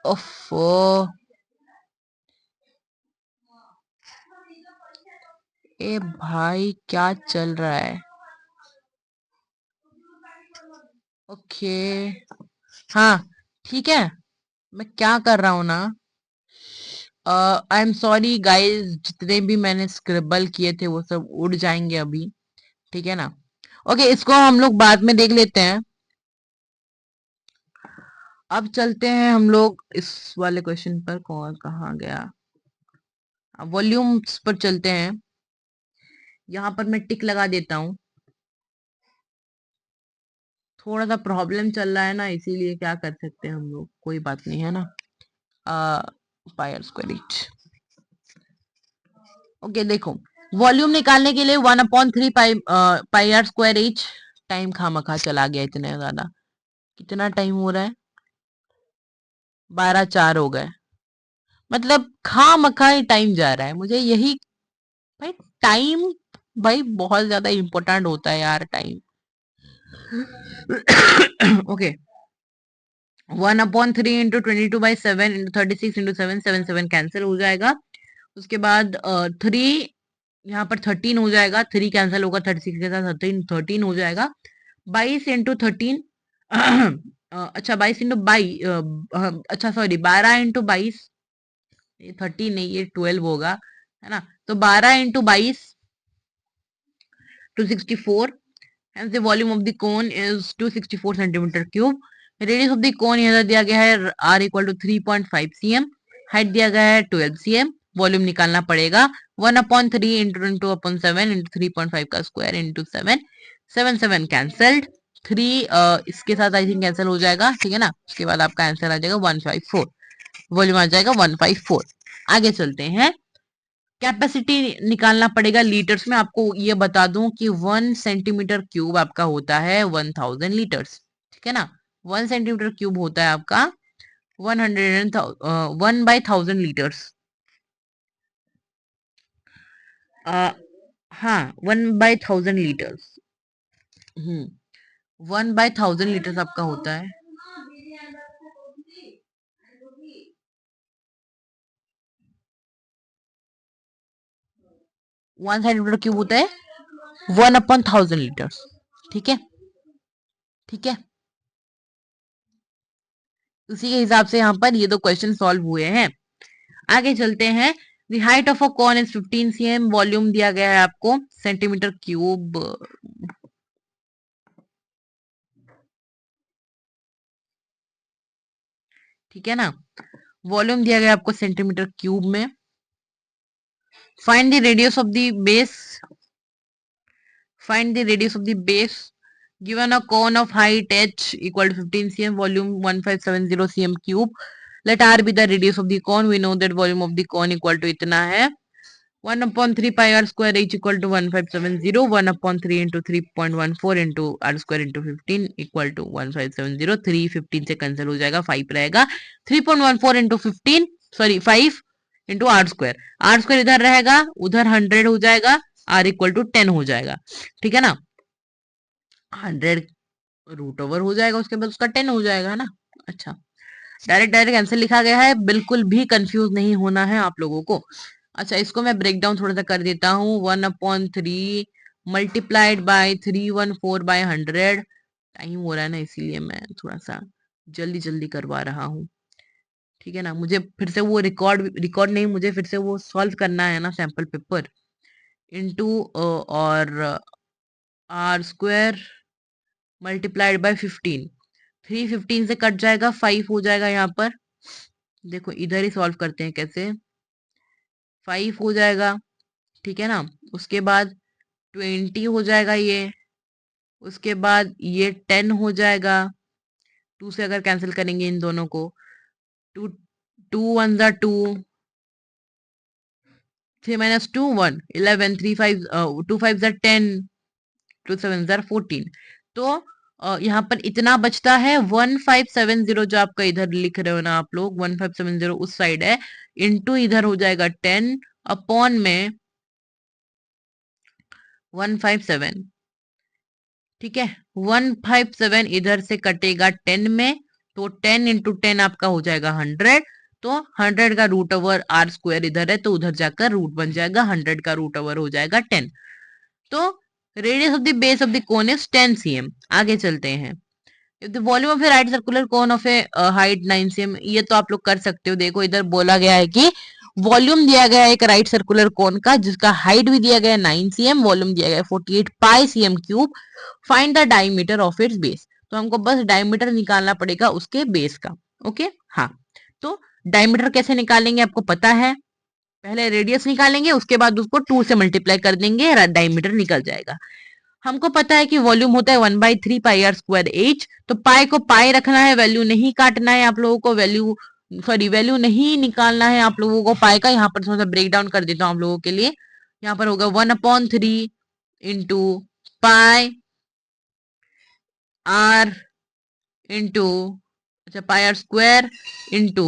ओफो, ए भाई क्या चल रहा है? ओके, हाँ ठीक है। मैं क्या कर रहा हूँ ना, आई एम सॉरी गाइस, जितने भी मैंने स्क्रिबल किए थे वो सब उड़ जाएंगे अभी, ठीक है ना? ओके, इसको हम लोग बाद में देख लेते हैं। अब चलते हैं हम लोग इस वाले क्वेश्चन पर। कौन कहाँ गया? वॉल्यूम्स पर चलते हैं। यहाँ पर मैं टिक लगा देता हूँ। थोड़ा सा प्रॉब्लम चल रहा है ना, इसीलिए क्या कर सकते हैं हम लोग, कोई बात नहीं है ना। पाई आर स्क्वायर एच। ओके देखो, वॉल्यूम निकालने के लिए 1/3 pi are square H. Time खामखा चला गया इतने ज्यादा। कितना टाइम हो रहा है? 12:04 हो गए। मतलब खामखा ही टाइम जा रहा है मुझे यही। भाई टाइम, भाई बहुत ज्यादा इंपॉर्टेंट होता है यार time. Okay, 1/3 into 22/7 into 36 into 7, 7 cancel हो जाएगा। उसके बाद 3, यहाँ पर 13 हो जाएगा। 3 कैंसिल होगा 36 के साथ, 13 13 हो जाएगा। 22 इंटू 13, अच्छा 22 इंटू 22, अच्छा सॉरी 12 इंटू 22, ये 13 नहीं ये 12 होगा, है ना? तो 12 into 22 264। Hence the volume of the cone is 264 centimetre cube. Radius of the cone यहाँ दिया गया है r equal to 3.5 cm। Height दिया गया है 12 cm। वॉल्यूम निकालना पड़ेगा 1/3 इंटू अपॉन 7 इंटू 3.5 का स्क्वायर इंटू 7। 7 कैंसल्ड। 3 इसके साथ आई थिंक कैंसिल हो जाएगा, ठीक है ना? उसके बाद आपका आंसर आ जाएगा 154। वॉल्यूम आ जाएगा 154। आगे चलते हैं। कैपेसिटी निकालना पड़ेगा लीटर्स में। आपको ये बता दूं कि 1 सेंटीमीटर क्यूब आपका होता है 1000 लीटर्स, ठीक है ना? 1 सेंटीमीटर क्यूब होता है आपका 1/1000 लीटर्स। हाँ 1/1000 लीटर्स। 1/1000 लीटर्स आपका होता है। 1 सेंटीमीटर क्यूब होता है 1/1000 लीटर्स, ठीक है? ठीक है, उसी के हिसाब से यहाँ पर ये दो क्वेश्चन सॉल्व हुए हैं। आगे चलते हैं। The height of a cone is 15 cm, volume दिया गया है आपको सेंटीमीटर क्यूब, ठीक है ना, वॉल्यूम दिया गया आपको सेंटीमीटर क्यूब में। Find the radius of the base, find the radius of the base given a cone of height h equal to 15 cm, volume 1570 cm cube, let r be the radius of the cone, we know that volume of the cone equal to इतना है 1/3 pi r square h equal to 1570, 1/3 into 3.14 into r square into 15 equal to 1570, 3 15 से cancel हो जाएगा, 5 रहेगा, 3.14 into 15 sorry 5 into r square, r square इधर रहेगा, उधर 100 हो जाएगा, r equal to 10 हो जाएगा, ठीक है ना, 100 रूट ओवर हो जाएगा, उसके बाद उसका 10 हो जाएगा ना। अच्छा, डायरेक्ट डायरेक्ट आंसर लिखा गया है, बिल्कुल भी कंफ्यूज नहीं होना है आप लोगों को। अच्छा, इसको मैं ब्रेक डाउन थोड़ा सा कर देता हूँ। 1/3 मल्टीप्लाइड बाय 314/100, टाइम हो रहा है ना इसीलिए मैं थोड़ा सा जल्दी जल्दी करवा रहा हूँ, ठीक है ना, मुझे फिर से वो रिकॉर्ड रिकॉर्ड नहीं, मुझे फिर से वो सॉल्व करना है ना सैंपल पेपर, इनटू और आर स्क्वायर मल्टीप्लाइड बाय 15, 315 से कट जाएगा, 5 हो जाएगा यहाँ पर, देखो इधर ही सॉल्व करते हैं कैसे, 5 हो जाएगा, ठीक है ना, उसके बाद 20 हो जाएगा ये, उसके बाद ये 10 हो जाएगा, 2 से अगर कैंसिल करेंगे इन दोनों को, 2 2 1 जा 2, 3 माइनस 2 1 11 3 5 2 5 जा 10, 2 7 जा 14, तो यहाँ पर इतना बचता है 1570, जो आपका इधर लिख रहे हो ना आप लोग 1570 उस साइड है, इनटू इधर हो जाएगा 10 अपॉन में 157, ठीक है, 157 इधर से कटेगा 10 में, तो 10 इंटू 10 आपका हो जाएगा 100, तो 100 का रूट ओवर आर स्क्वायर इधर है, तो उधर जाकर रूट बन जाएगा, 100 का रूट ओवर हो जाएगा 10, तो radius of the base of the cone is 10 cm। आगे चलते हैं, if the volume of A right circular cone of A height 9 cm, ये तो आप लोग कर सकते हो, देखो इधर बोला गया है कि वॉल्यूम दिया गया है एक राइट सर्कुलर कोन का जिसका हाइट भी दिया गया है 9 cm, वॉल्यूम दिया गया है 48 पाई cm cube, find the diameter of its base, तो हमको बस डायमीटर निकालना पड़ेगा उसके बेस का, ओके हाँ, तो डायमीटर कैसे निकालेंगे आपको पता है, पहले रेडियस निकालेंगे, उसके बाद उसको 2 से मल्टीप्लाई कर देंगे, डायमीटर निकल जाएगा। हमको पता है कि वॉल्यूम होता है 1/3 पाई आर स्क्वायर एच, तो पाई को पाई रखना है, वैल्यू नहीं काटना है आप लोगों को, वैल्यू सॉरी वैल्यू नहीं निकालना है आप लोगों को पाई का, यहाँ पर थोड़ा सा ब्रेक डाउन कर देता हूँ आप लोगों के लिए, यहाँ पर होगा 1/3 इंटू पाई आर इंटू, अच्छा पाई आर स्क्वायर इंटू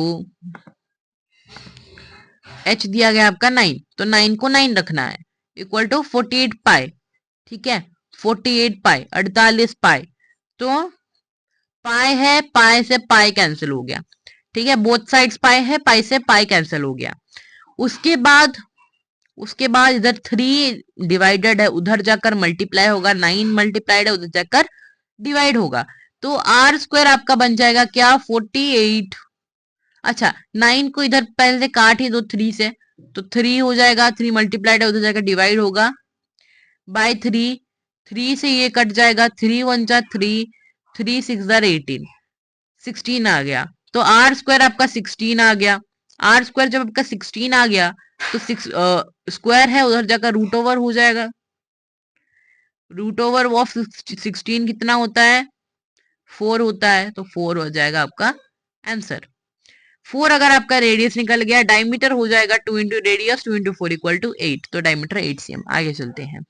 एच दिया गया आपका 9, तो 9 को 9 रखना है, इक्वल टू 48 पाई, ठीक है, 48 पाई 48 पाई, तो पाई है, पाई से पाई कैंसिल हो गया, ठीक है, बोथ साइड्स पाई है, पाई से पाई कैंसिल हो गया, उसके बाद इधर 3 डिवाइडेड है, उधर जाकर मल्टीप्लाई होगा, 9 मल्टीप्लाइड है, उधर जाकर डिवाइड होगा, तो आर स्क्वायर आपका बन जाएगा क्या 48, अच्छा 9 को इधर पहले से काट ही दो 3 से, तो 3 हो जाएगा, 3 मल्टीप्लाइड है, उधर जाकर डिवाइड होगा बाय 3, 3 से ये कट जाएगा, 3 1 जा 3, 3 6 जा 18, 16 आ गया, तो आर स्क्वायर आपका 16 आ गया, आर स्क्वायर जब आपका 16 आ गया, तो 6 स्क्वायर है, उधर जाकर रूट ओवर हो जाएगा, रूट ओवर ऑफ 16 कितना होता है 4 होता है, तो 4 हो जाएगा आपका आंसर। 4 अगर आपका रेडियस निकल गया, डायमीटर हो जाएगा 2 into radius 2 into 4 equal to 8, तो डायमीटर 8 cm। आगे चलते हैं,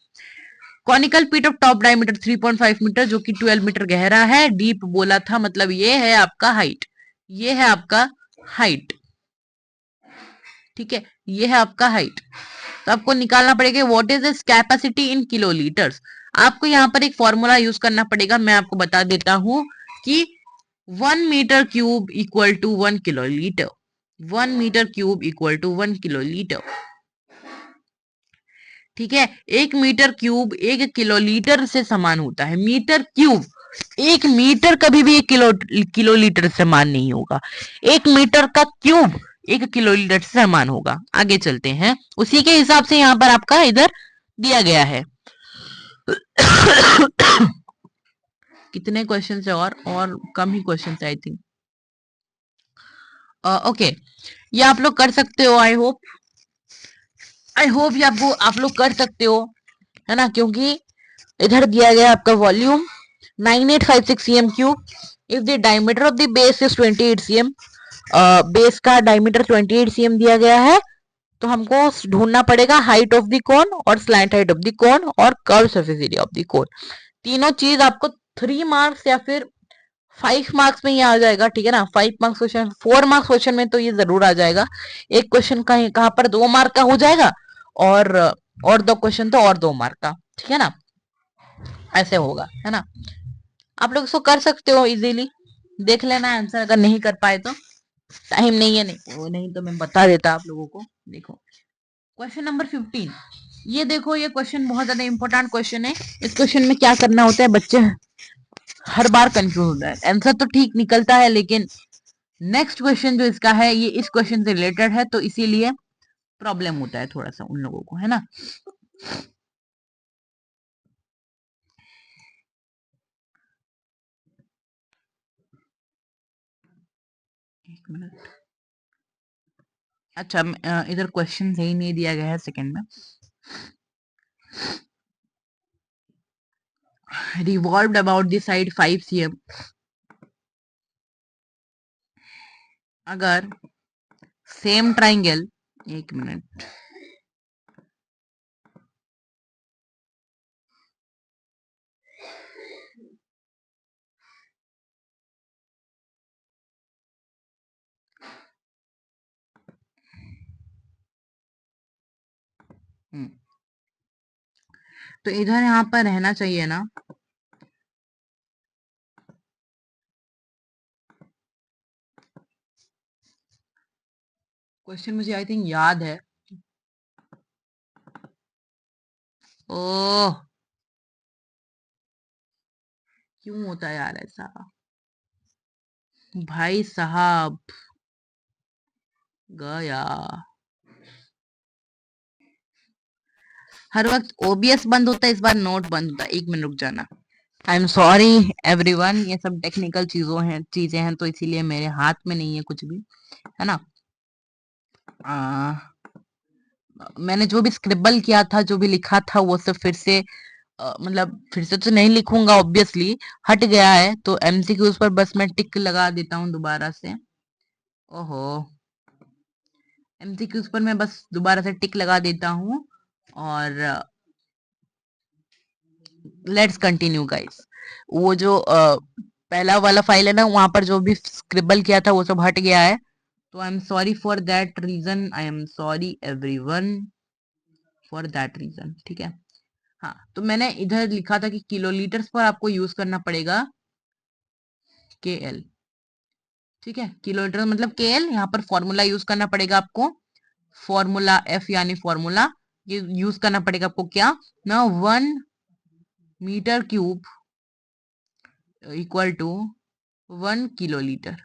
कॉनिकल पीट ऑफ टॉप डायमीटर 3.5 मीटर जो कि 12 मीटर गहरा है, डीप बोला था, मतलब ये है आपका हाइट, ये है आपका हाइट, ठीक है, ये है आपका हाइट, तो आपको निकालना पड़ेगा what is this capacity in kilolitres, आपको यहाँ पर एक फॉर्मूला यूज करना पड़ेगा, मैं आपको बता देता हूं कि 1 metre cube equal to 1 kilolitre, 1 metre cube equal to 1 kilolitre, ठीक है, 1 मीटर क्यूब 1 किलोलीटर से समान होता है, मीटर क्यूब 1 मीटर कभी भी 1 किलोलीटर से समान नहीं होगा, 1 मीटर का क्यूब किलोलीटर से समान होगा। आगे चलते हैं, उसी के हिसाब से यहाँ पर आपका इधर दिया गया है। कितने क्वेश्चन है और कम ही क्वेश्चन है आई थिंक। ओके, ये आप लोग कर सकते हो। आई होप ये आपको आप लोग कर सकते हो, है ना, क्योंकि इधर दिया गया आपका volume 9856 cm cube. If the diameter of the base is 28 cm, base का डायमीटर 28 cm दिया गया है, तो हमको ढूंढना पड़ेगा हाइट ऑफ द कोन और slant height of the cone और curve surface area of the cone. तीनों चीज आपको 3 मार्क्स या फिर 5 मार्क्स में ही आ जाएगा, ठीक है ना। 5 मार्क्स क्वेश्चन, 4 मार्क्स क्वेश्चन में तो ये जरूर आ जाएगा। एक क्वेश्चन कहाँ पर 2 मार्क का हो जाएगा, और 2 क्वेश्चन तो और 2 मार्क का, ठीक है ना, ऐसे होगा, है ना। आप लोग इसको कर सकते हो इजीली, देख लेना आंसर अगर नहीं कर पाए तो। टाइम नहीं है, नहीं वो नहीं तो मैं बता देता आप लोगों को। देखो क्वेश्चन नंबर 15, ये देखो, ये क्वेश्चन बहुत ज्यादा इंपॉर्टेंट क्वेश्चन है। इस क्वेश्चन में क्या करना होता है, बच्चे हर बार कंफ्यूज होता है। आंसर तो ठीक निकलता है, लेकिन नेक्स्ट क्वेश्चन जो इसका है ये इस क्वेश्चन से रिलेटेड है, तो इसीलिए प्रॉब्लम होता है थोड़ा सा उन लोगों को, है ना। एक मिनट। अच्छा, इधर क्वेश्चन सही नहीं दिया गया है, सेकंड में। Revolved about the side 5 cm, अगर सेम ट्राइंगल, एक मिनट, तो इधर यहाँ पर रहना चाहिए ना। क्वेश्चन मुझे आई थिंक याद है। ओह, क्यों होता है यार ऐसा, भाई साहब, गया। हर वक्त ओबीएस बंद होता है, इस बार नोट बंद होता है। एक मिनट रुक जाना। आई एम सॉरी एवरीवन, ये सब टेक्निकल चीजें हैं, तो इसीलिए मेरे हाथ में नहीं है कुछ भी, है ना। मैंने जो भी स्क्रिबल किया था, जो भी लिखा था, वो सब फिर से मतलब फिर से तो नहीं लिखूंगा ऑब्वियसली, हट गया है। तो एमसीक्यूज पर बस मैं टिक लगा देता हूँ दोबारा से। ओहो, एमसीक्यूज पर मैं बस दोबारा से टिक लगा देता हूँ, और लेट्स कंटिन्यू गाइस। वो जो पहला वाला फाइल है ना, वहां पर जो भी स्क्रिबल किया था वो सब हट गया है, तो I am sorry for that reason, I am sorry everyone for that reason, ठीक है। हाँ, तो मैंने इधर लिखा था कि किलोलीटर्स पर आपको यूज करना पड़ेगा के एल, ठीक है। किलोलीटर मतलब के एल, यहाँ पर फॉर्मूला यूज करना पड़ेगा आपको, फॉर्मूला एफ यानी फॉर्मूला, ये यूज करना पड़ेगा आपको क्या ना, 1 metre cube equal to 1 kilolitre,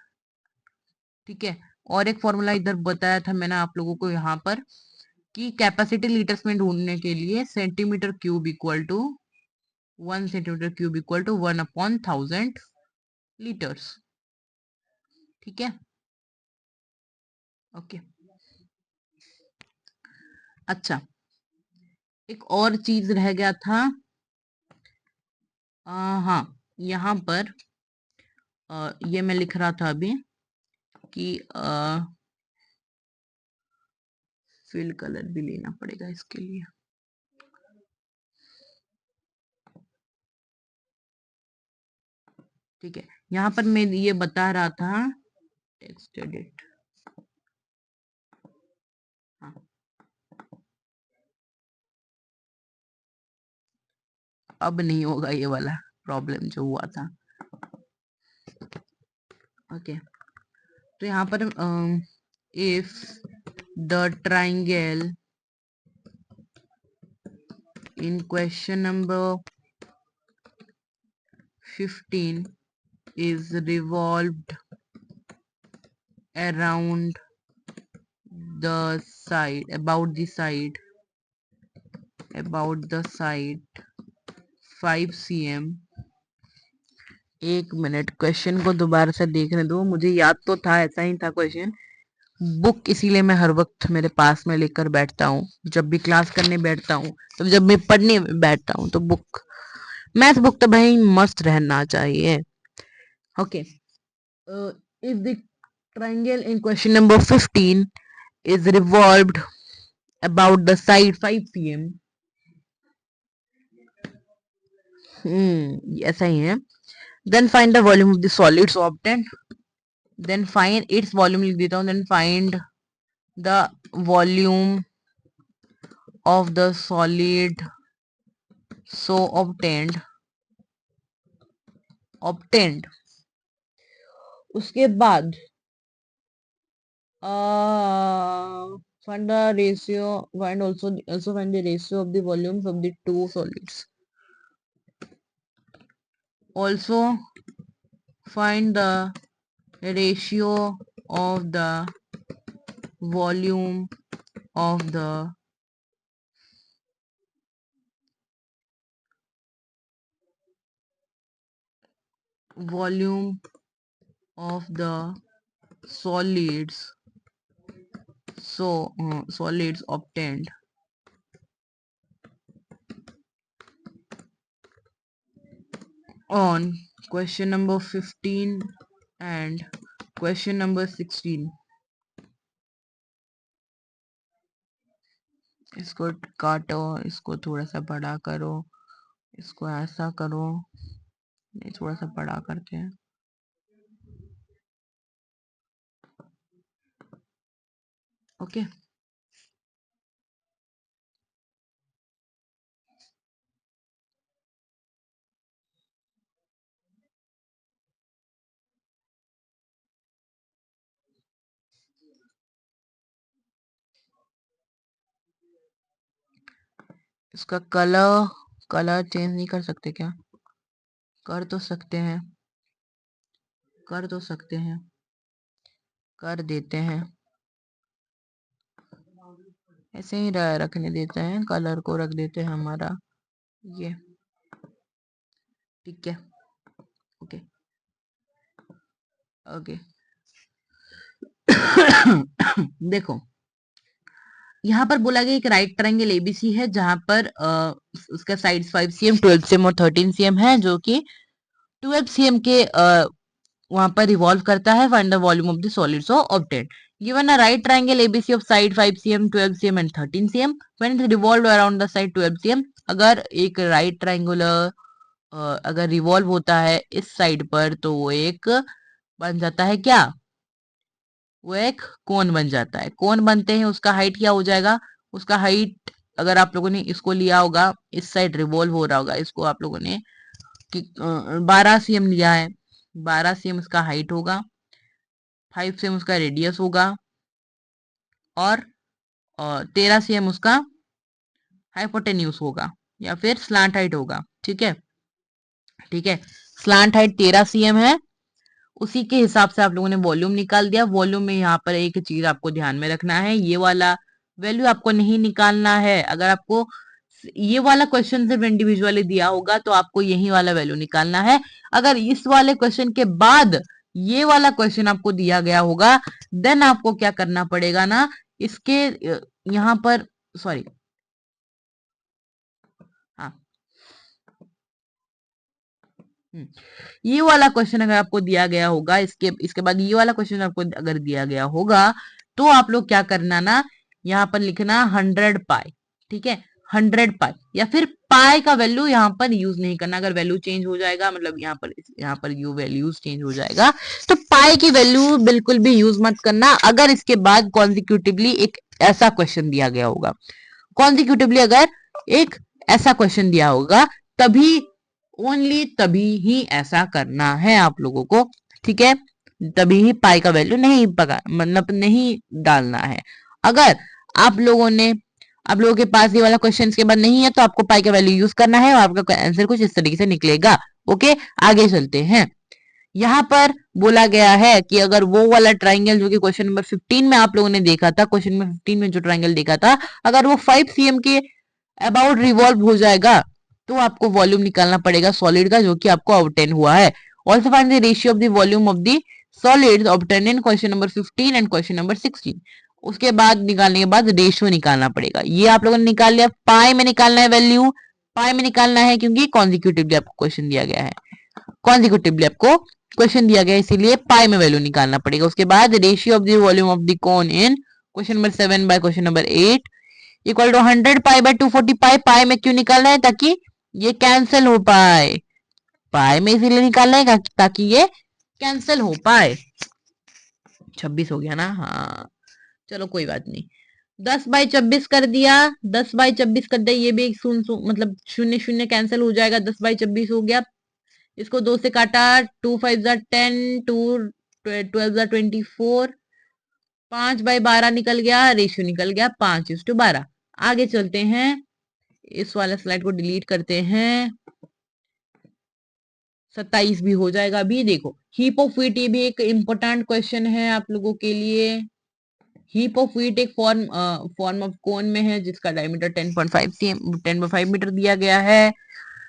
ठीक है। और एक फॉर्मूला इधर बताया था मैंने आप लोगों को यहाँ पर, कि कैपेसिटी लीटर्स में ढूंढने के लिए centimetre cube equal to 1 centimetre cube equal to 1/1000 litres, ठीक है। ओके, अच्छा, एक और चीज रह गया था। हाँ, यहाँ पर ये मैं लिख रहा था अभी कि फिल कलर भी लेना पड़ेगा इसके लिए, ठीक है। यहाँ पर मैं ये बता रहा था, टेक्स्ट एडिट, हाँ, अब नहीं होगा ये वाला प्रॉब्लम जो हुआ था। ओके, तो यहाँ पर if the triangle in question number 15 is revolved around the side, about the side, about the side 5 cm। एक मिनट, क्वेश्चन को दोबारा से देखने दो, मुझे याद तो था, ऐसा ही था क्वेश्चन। बुक इसीलिए मैं हर वक्त मेरे पास में लेकर बैठता हूँ, जब भी क्लास करने बैठता हूँ, तो जब मैं पढ़ने बैठता हूँ तो बुक, मैथ बुक तो भाई मस्त रहना चाहिए। Okay, if the triangle in question number 15 is revolved about the side 5 cm, ऐसा ही है। then find the volume of the solid so obtained, then find its volume लिख देता हूँ, then find the volume of the solid so obtained। उसके बाद find the ratio, find also find the ratio of the volumes of the two solids, also find the ratio of the volume of the solids solids obtained on question number 15 and question number 16। इसको काटो, इसको थोड़ा सा बड़ा करो, इसको ऐसा करो, ये थोड़ा सा बड़ा करते हैं। ओके, इसका कलर चेंज नहीं कर सकते क्या? कर तो सकते हैं, कर देते हैं, ऐसे ही रखने देते हैं, कलर को रख देते हैं हमारा ये, ठीक है। ओके ओके देखो, यहाँ पर बोला गया एक राइट ट्रायंगल एबीसी है, जहां पर उसका साइड्स 5 cm, 12 cm और 13 cm है, जो कि 12 cm के वहां पर रिवॉल्व करता है। Find the volume of the solid so obtained. Given a right triangle ABC of side 5 cm, 12 cm and 13 cm, when it revolve around the side 12 cm। अगर एक राइट ट्रायंगुलर अगर रिवॉल्व होता है इस साइड पर, तो वो एक बन जाता है क्या? वो एक कोन बन जाता है। कोन बनते हैं, उसका हाइट क्या हो जाएगा? उसका हाइट, अगर आप लोगों ने इसको लिया होगा, इस साइड रिवॉल्व हो रहा होगा, इसको आप लोगों ने 12 cm लिया है, 12 cm उसका हाइट होगा, 5 cm उसका रेडियस होगा, और 13 cm उसका हाइपोटेन्यूज होगा, या फिर स्लांट हाइट होगा। ठीक है, ठीक है, स्लांट हाइट 13 cm है। उसी के हिसाब से आप लोगों ने वॉल्यूम निकाल दिया। वॉल्यूम में यहाँ पर एक चीज आपको ध्यान में रखना है, ये वाला वैल्यू आपको नहीं निकालना है। अगर आपको ये वाला क्वेश्चन सिर्फ इंडिविजुअली दिया होगा तो आपको यही वाला वैल्यू निकालना है। अगर इस वाले क्वेश्चन के बाद ये वाला क्वेश्चन आपको दिया गया होगा, देन आपको क्या करना पड़ेगा ना, इसके यहाँ पर, सॉरी, हाँ, ये वाला क्वेश्चन अगर आपको दिया गया होगा, इसके बाद ये वाला क्वेश्चन आपको अगर दिया गया होगा, तो आप लोग क्या करना ना, यहाँ पर लिखना 100 पाई। ठीक है, 100 पाई, या फिर पाई का वैल्यू यहाँ पर यूज नहीं करना। अगर वैल्यू चेंज हो जाएगा, मतलब यहाँ पर यू वैल्यूज चेंज हो जाएगा, तो पाई की वैल्यू बिल्कुल भी यूज मत करना। अगर इसके बाद कॉन्जिक्यूटिवली एक ऐसा क्वेश्चन दिया गया होगा, कॉन्जिक्यूटिवली अगर एक ऐसा क्वेश्चन दिया होगा, तभी, ओनली तभी ही ऐसा करना है आप लोगों को। ठीक है, तभी ही पाई का वैल्यू नहीं पका, मतलब नहीं डालना है। अगर आप लोगों के पास ये वाला क्वेश्चन के बाद नहीं है, तो आपको पाई का वैल्यू यूज करना है, और आपका आंसर कुछ इस तरीके से निकलेगा। ओके, आगे चलते हैं। यहाँ पर बोला गया है कि अगर वो वाला ट्राइंगल जो कि क्वेश्चन नंबर 15 में आप लोगों ने देखा था, क्वेश्चन नंबर 15 में जो ट्राइंगल देखा था, अगर वो 5 cm के अबाउट रिवॉल्व हो जाएगा तो आपको वॉल्यूम निकालना पड़ेगा सॉलिड का, जो कि आपको ऑब्टेन हुआ है। Also find the ratio of the volume of the solids obtain in question number 15 and question number 16। उसके बाद निकालने के बाद रेशियो निकालना पड़ेगा। ये आप लोगों ने निकाल लिया। पाई में निकालना है वैल्यू, पाई में निकालना है क्योंकि कॉन्जिक्यूटिवली आपको क्वेश्चन दिया गया है, कॉन्जिक्यूटिवली आपको क्वेश्चन दिया गया है, इसीलिए पाई में वैल्यू निकालना पड़ेगा। उसके बाद ratio of the volume of the cone in question number 7 by question number 8 equal to 100 pi by 240 pi. Pi में क्यों निकालना है? ताकि ये कैंसिल हो पाए। पाई में इसीलिए निकालना है ताकि ये कैंसिल हो पाए। 26 हो गया ना? हाँ चलो कोई बात नहीं। 10/26 कर दिया, 10/26 कर दिया, ये भी एक मतलब शून्य शून्य कैंसिल हो जाएगा। 10/26 हो गया। इसको 2 से काटा, 2 5 10, 2 12 24, 5/12 निकल गया, रेशियो निकल गया 5:12। आगे चलते हैं, इस वाले स्लाइड को डिलीट करते हैं। 27 भी हो जाएगा। अभी देखो हीप ऑफ व्हीट, ये भी एक इंपॉर्टेंट क्वेश्चन है आप लोगों के लिए। हीप ऑफ व्हीट एक फॉर्म ऑफ कोन में है जिसका डायमीटर 10.5 मीटर दिया गया है।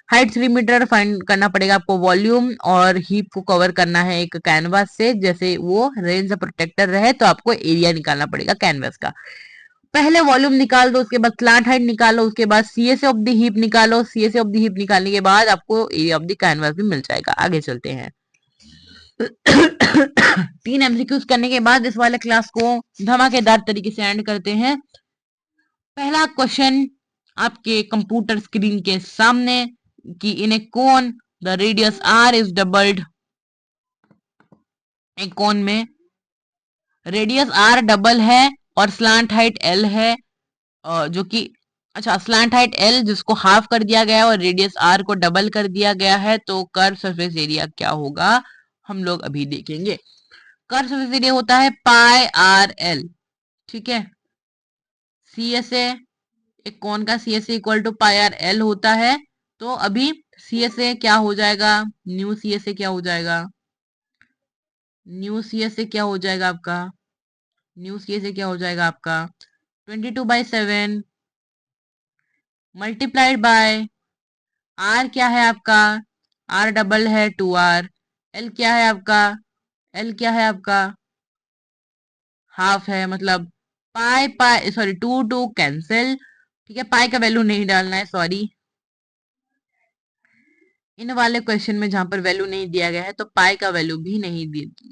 Height 3 metre. फाइंड करना पड़ेगा आपको वॉल्यूम, और हीप को कवर करना है एक कैनवास से, जैसे वो रेन से प्रोटेक्टर रहे तो आपको एरिया निकालना पड़ेगा कैनवास का। पहले वॉल्यूम निकाल दो, उसके बाद स्लैंट हाइट निकालो, उसके बाद सीएसए ऑफ द हीप निकालो। सीएसए ऑफ द हीप निकालने के बाद आपको एरिया ऑफ द कैनवास भी मिल जाएगा। आगे चलते हैं। 3 एमसीक्यूज करने के बाद इस वाले क्लास को धमाकेदार तरीके से एंड करते हैं। पहला क्वेश्चन आपके कंप्यूटर स्क्रीन के सामने कि in a cone the radius r is doubled. एक कोन में रेडियस आर डबल है और स्लांट हाइट एल है, जो कि अच्छा स्लांट हाइट एल जिसको हाफ कर दिया गया है और रेडियस आर को डबल कर दिया गया है, तो कर्व सरफेस एरिया क्या होगा हम लोग अभी देखेंगे। कर्व सरफेस एरिया होता है पाई आर एल। ठीक है, सी एस ए, एक कोन का C S A equal to pi are L होता है। तो अभी सी एस ए क्या हो जाएगा, न्यू सी एस ए क्या हो जाएगा, न्यू सी एस ए क्या हो जाएगा आपका, न्यू सी एस ए क्या हो जाएगा आपका 22/7 मल्टीप्लाइड बाय आर क्या है आपका, आर डबल है 2r। एल क्या है आपका, एल क्या है आपका हाफ है, मतलब पाई पाई सॉरी 2 2 कैंसिल। ठीक है, पाई का वैल्यू नहीं डालना है, सॉरी। इन वाले क्वेश्चन में जहां पर वैल्यू नहीं दिया गया है तो पाई का वैल्यू भी नहीं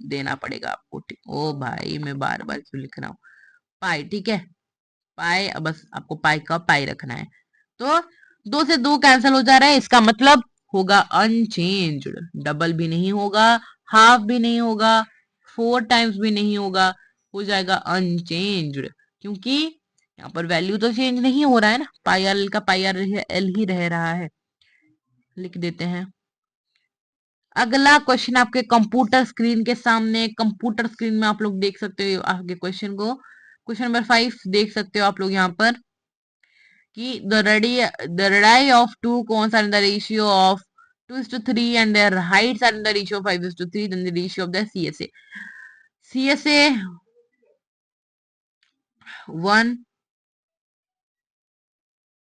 देना पड़ेगा आपको। ओ भाई मैं बार बार क्यों लिख रहा हूँ पाई। ठीक है, पाई, बस आपको पाई का पाई रखना है। तो 2 से 2 कैंसिल हो जा रहा है, इसका मतलब होगा अनचेंज्ड। डबल भी नहीं होगा, हाफ भी नहीं होगा, 4 टाइम्स भी नहीं होगा, हो जाएगा अनचेंज्ड। क्योंकि यहाँ पर वैल्यू तो चेंज नहीं हो रहा है ना, पाई एल का पाई एल ही रह रहा है। लिख देते हैं। अगला क्वेश्चन आपके कंप्यूटर स्क्रीन के सामने, कंप्यूटर स्क्रीन में आप लोग देख सकते हो आगे क्वेश्चन को। क्वेश्चन नंबर 5 देख सकते हो आप लोग यहाँ पर कि the radii of two cones are in the ratio of 2:3 and their heights are in the ratio of 5:3, then the ratio of the CSA 1,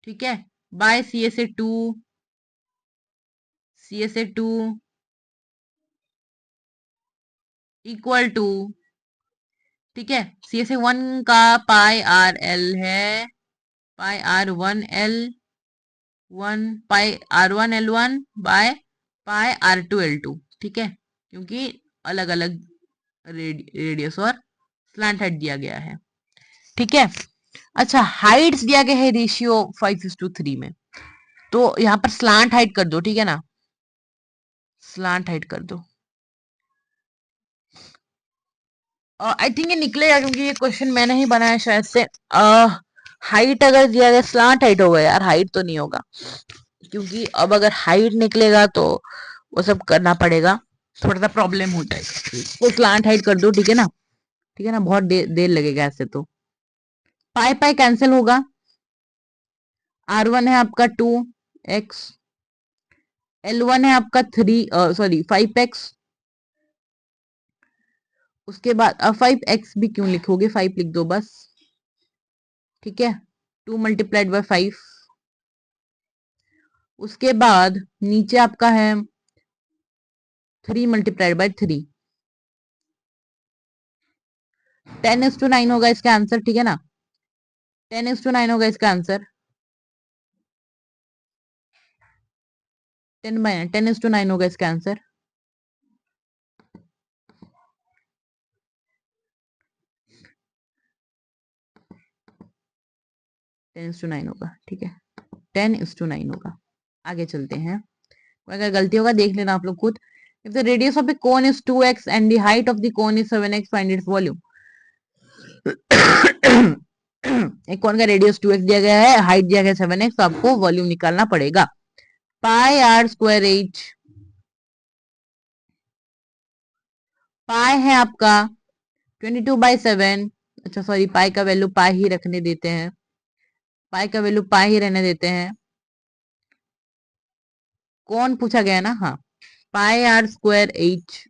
ठीक है, बाय CSA 2 इक्वल टू, ठीक है, CSA 1 का पाई आर एल है, pi r 1 pi r 1 by pi r 2 ठीक है, क्योंकि अलग अलग रेडियस और स्लैंट हाइट दिया गया है। ठीक है, अच्छा हाइट्स दिया गया है रेशियो 5:3 में, तो यहाँ पर स्लैंट हाइट कर दो। ठीक है ना, स्लैंट हाइट कर दो। आई थिंक ये निकलेगा क्योंकि ये क्वेश्चन मैंने ही बनाया शायद से। हाइट अगर दिया गया स्लैंट हाइट होगा यार, हाइट तो नहीं होगा, क्योंकि अब अगर हाइट निकलेगा तो वो सब करना पड़ेगा, थोड़ा सा प्रॉब्लम हो जाएगा। तो स्लैंट हाइट कर दो। ठीक है ना, ठीक है ना, बहुत देर लगेगा ऐसे तो। पाई पाई कैंसिल होगा, R1 है आपका 2x, L1 है आपका 3 सॉरी 5x, उसके बाद अब 5x भी क्यों लिखोगे, 5 लिख दो बस, ठीक है। 2 मल्टीप्लाइड बाय 5। उसके बाद नीचे आपका है 3 मल्टीप्लाइड बाय 3। 10:9 होगा इसका आंसर, ठीक है ना। 10:9 होगा इसका आंसर। 10:9 होगा इसका answer. Ten is to nine होगा, ठीक है। 10:9 होगा। आगे चलते हैं, अगर गलती होगा देख लेना आप लोग खुद। If the radius of a cone is 2x and the height of the cone is 7x, find its volume. एक कोन का रेडियस 2x दिया गया है, हाइट दिया गया है 7x, तो आपको वॉल्यूम निकालना पड़ेगा। पाई आर स्क्वायर एच, पाई है आपका 22/7। अच्छा सॉरी, पाई का वैल्यू पाई ही रखने देते हैं, पाई का वैल्यू पाई ही रहने देते हैं। कौन पूछा गया ना, हाँ। पाई आर स्क्वायर एच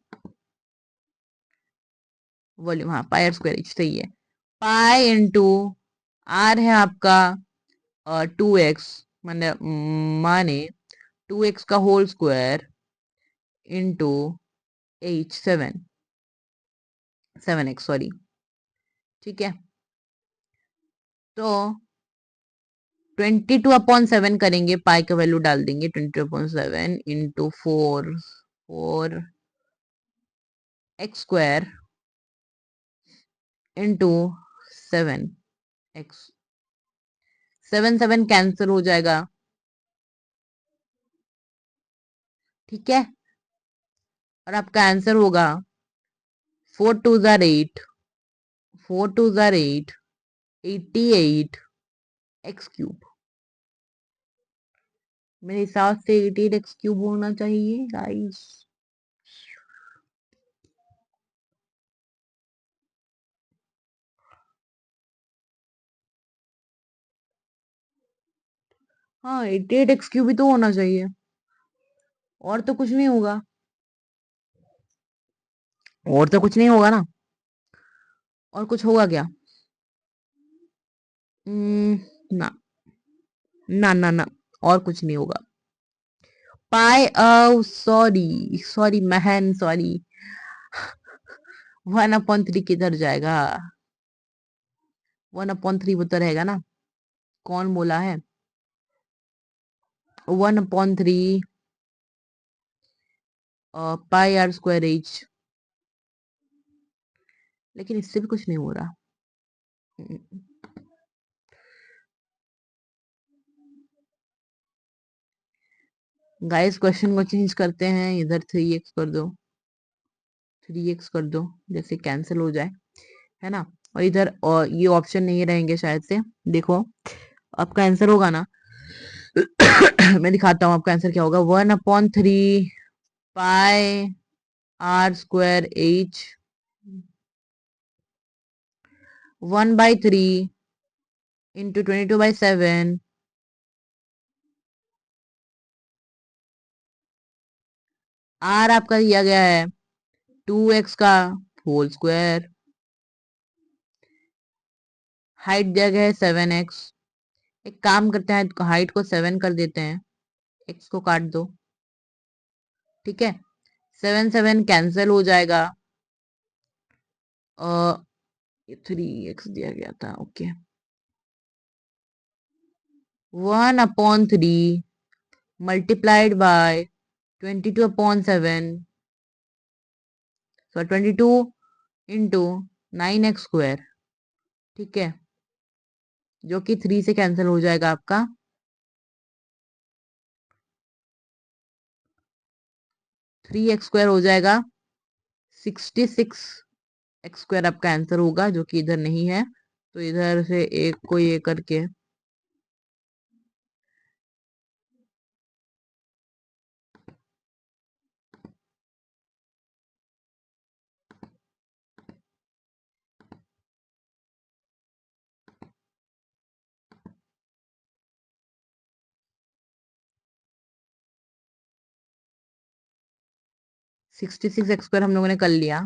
वॉल्यूम, हाँ पाई आर स्क्वायर एच सही है। पाई इंटू आर है आपका 2x, माने माने 2x का whole square into H 7x sorry, ठीक है। तो 22/7 करेंगे, पाई का वैल्यू डाल देंगे 22/7 into 4x² into 7x। 7 cancel हो जाएगा, ठीक है। और आपका आंसर होगा 4 2 8, 4 2 8, 88x³ मेरे हिसाब से 88x³ होना चाहिए गाइस। हाँ 88x³ भी तो होना चाहिए, और तो कुछ नहीं होगा, और तो कुछ नहीं होगा ना। और कुछ होगा क्या? ना ना ना ना, और कुछ नहीं होगा। पाई सॉरी सॉरी महन सॉरी, 1/3 किधर जाएगा? 1/3 वो तो रहेगा ना, कौन बोला है? 1/3 पाई आर स्क्वायर एच, लेकिन इससे भी कुछ नहीं हो रहा। गाइस क्वेश्चन को चेंज करते हैं, इधर 3x कर दो, 3x कर दो, जैसे कैंसिल हो जाए, है ना। और इधर और ये ऑप्शन नहीं रहेंगे शायद से। देखो आपका आंसर होगा ना, मैं दिखाता हूँ आपका आंसर क्या होगा। 1/3 pi are square h 1/3 into 22/7 r आपका दिया गया है 2x का होल स्क्वायर, हाइट दिया गया है 7x। एक काम करते हैं, हाइट को 7 कर देते हैं, x को काट दो, ठीक है। 7 कैंसिल हो जाएगा, 3x दिया गया था, okay. 1/3 multiplied by 22/7, so 22 into 9x², ठीक है, जो कि 3 से कैंसिल हो जाएगा आपका। 3x² हो जाएगा 66x² आपका आंसर होगा, जो कि इधर नहीं है, तो इधर से एक को ये करके 66x² हम लोगों ने कर लिया।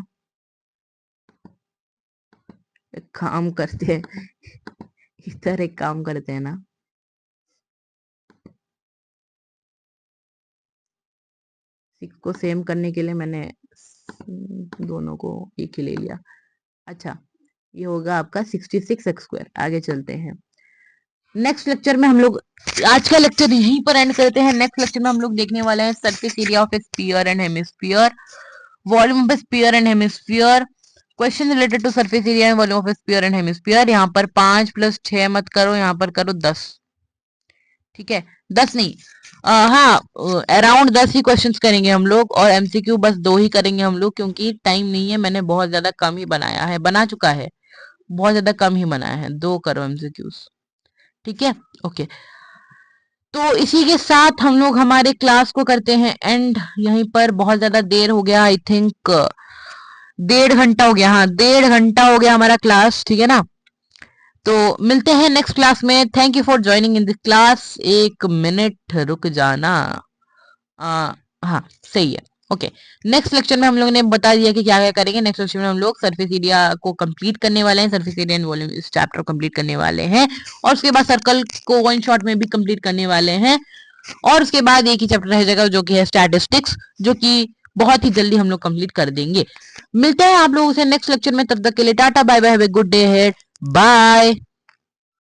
एक काम करते हैं, इधर एक काम करते हैं ना, को सेम करने के लिए मैंने दोनों को एक ही ले लिया। अच्छा, ये होगा आपका 66 x²। आगे चलते हैं। नेक्स्ट लेक्चर में हम लोग आज का लेक्चर यहीं पर एंड करते हैं। नेक्स्ट लेक्चर में हम लोग देखने वाले हैं surface area of a sphere and hemisphere, volume of a sphere and hemisphere, question related to surface area and volume of a sphere and hemisphere. यहाँ पर 5 + 6 मत करो, यहाँ पर करो 10। ठीक है, 10 नहीं, हाँ, अराउंड 10 ही क्वेश्चंस करेंगे हम लोग, और एमसीक्यू बस 2 ही करेंगे हम लोग, क्योंकि टाइम नहीं है। मैंने बहुत ज्यादा कम ही बनाया है, बना चुका है, बहुत ज्यादा कम ही बनाया है। 2 करो एमसीक्यूज। ठीक है, ओके। तो इसी के साथ हम लोग हमारे क्लास को करते हैं एंड यहीं पर। बहुत ज्यादा देर हो गया, आई थिंक 1.5 घंटा हो गया। हाँ, 1.5 घंटा हो गया हमारा क्लास, ठीक है ना। तो मिलते हैं नेक्स्ट क्लास में। Thank you for joining in this class. 1 minute रुक जाना। आ, हाँ, सही है, ओके। नेक्स्ट लेक्चर में हम लोग ने बता दिया कि क्या क्या करेंगे। नेक्स्ट लेक्चर में हम लोग सरफेस एरिया को कंप्लीट करने वाले हैं, सरफेस एरिया एंड वॉल्यूम इस चैप्टर को कंप्लीट करने वाले हैं, और उसके बाद सर्कल को 1 शॉट में भी कंप्लीट करने वाले हैं, और उसके बाद एक ही चैप्टर रह जाएगा जो कि है स्टैटिस्टिक्स, जो कि बहुत ही जल्दी हम लोग कंप्लीट कर देंगे। मिलते हैं आप लोगों से नेक्स्ट लेक्चर में, तब तक के लिए tata bye bye, have a good day ahead, bye.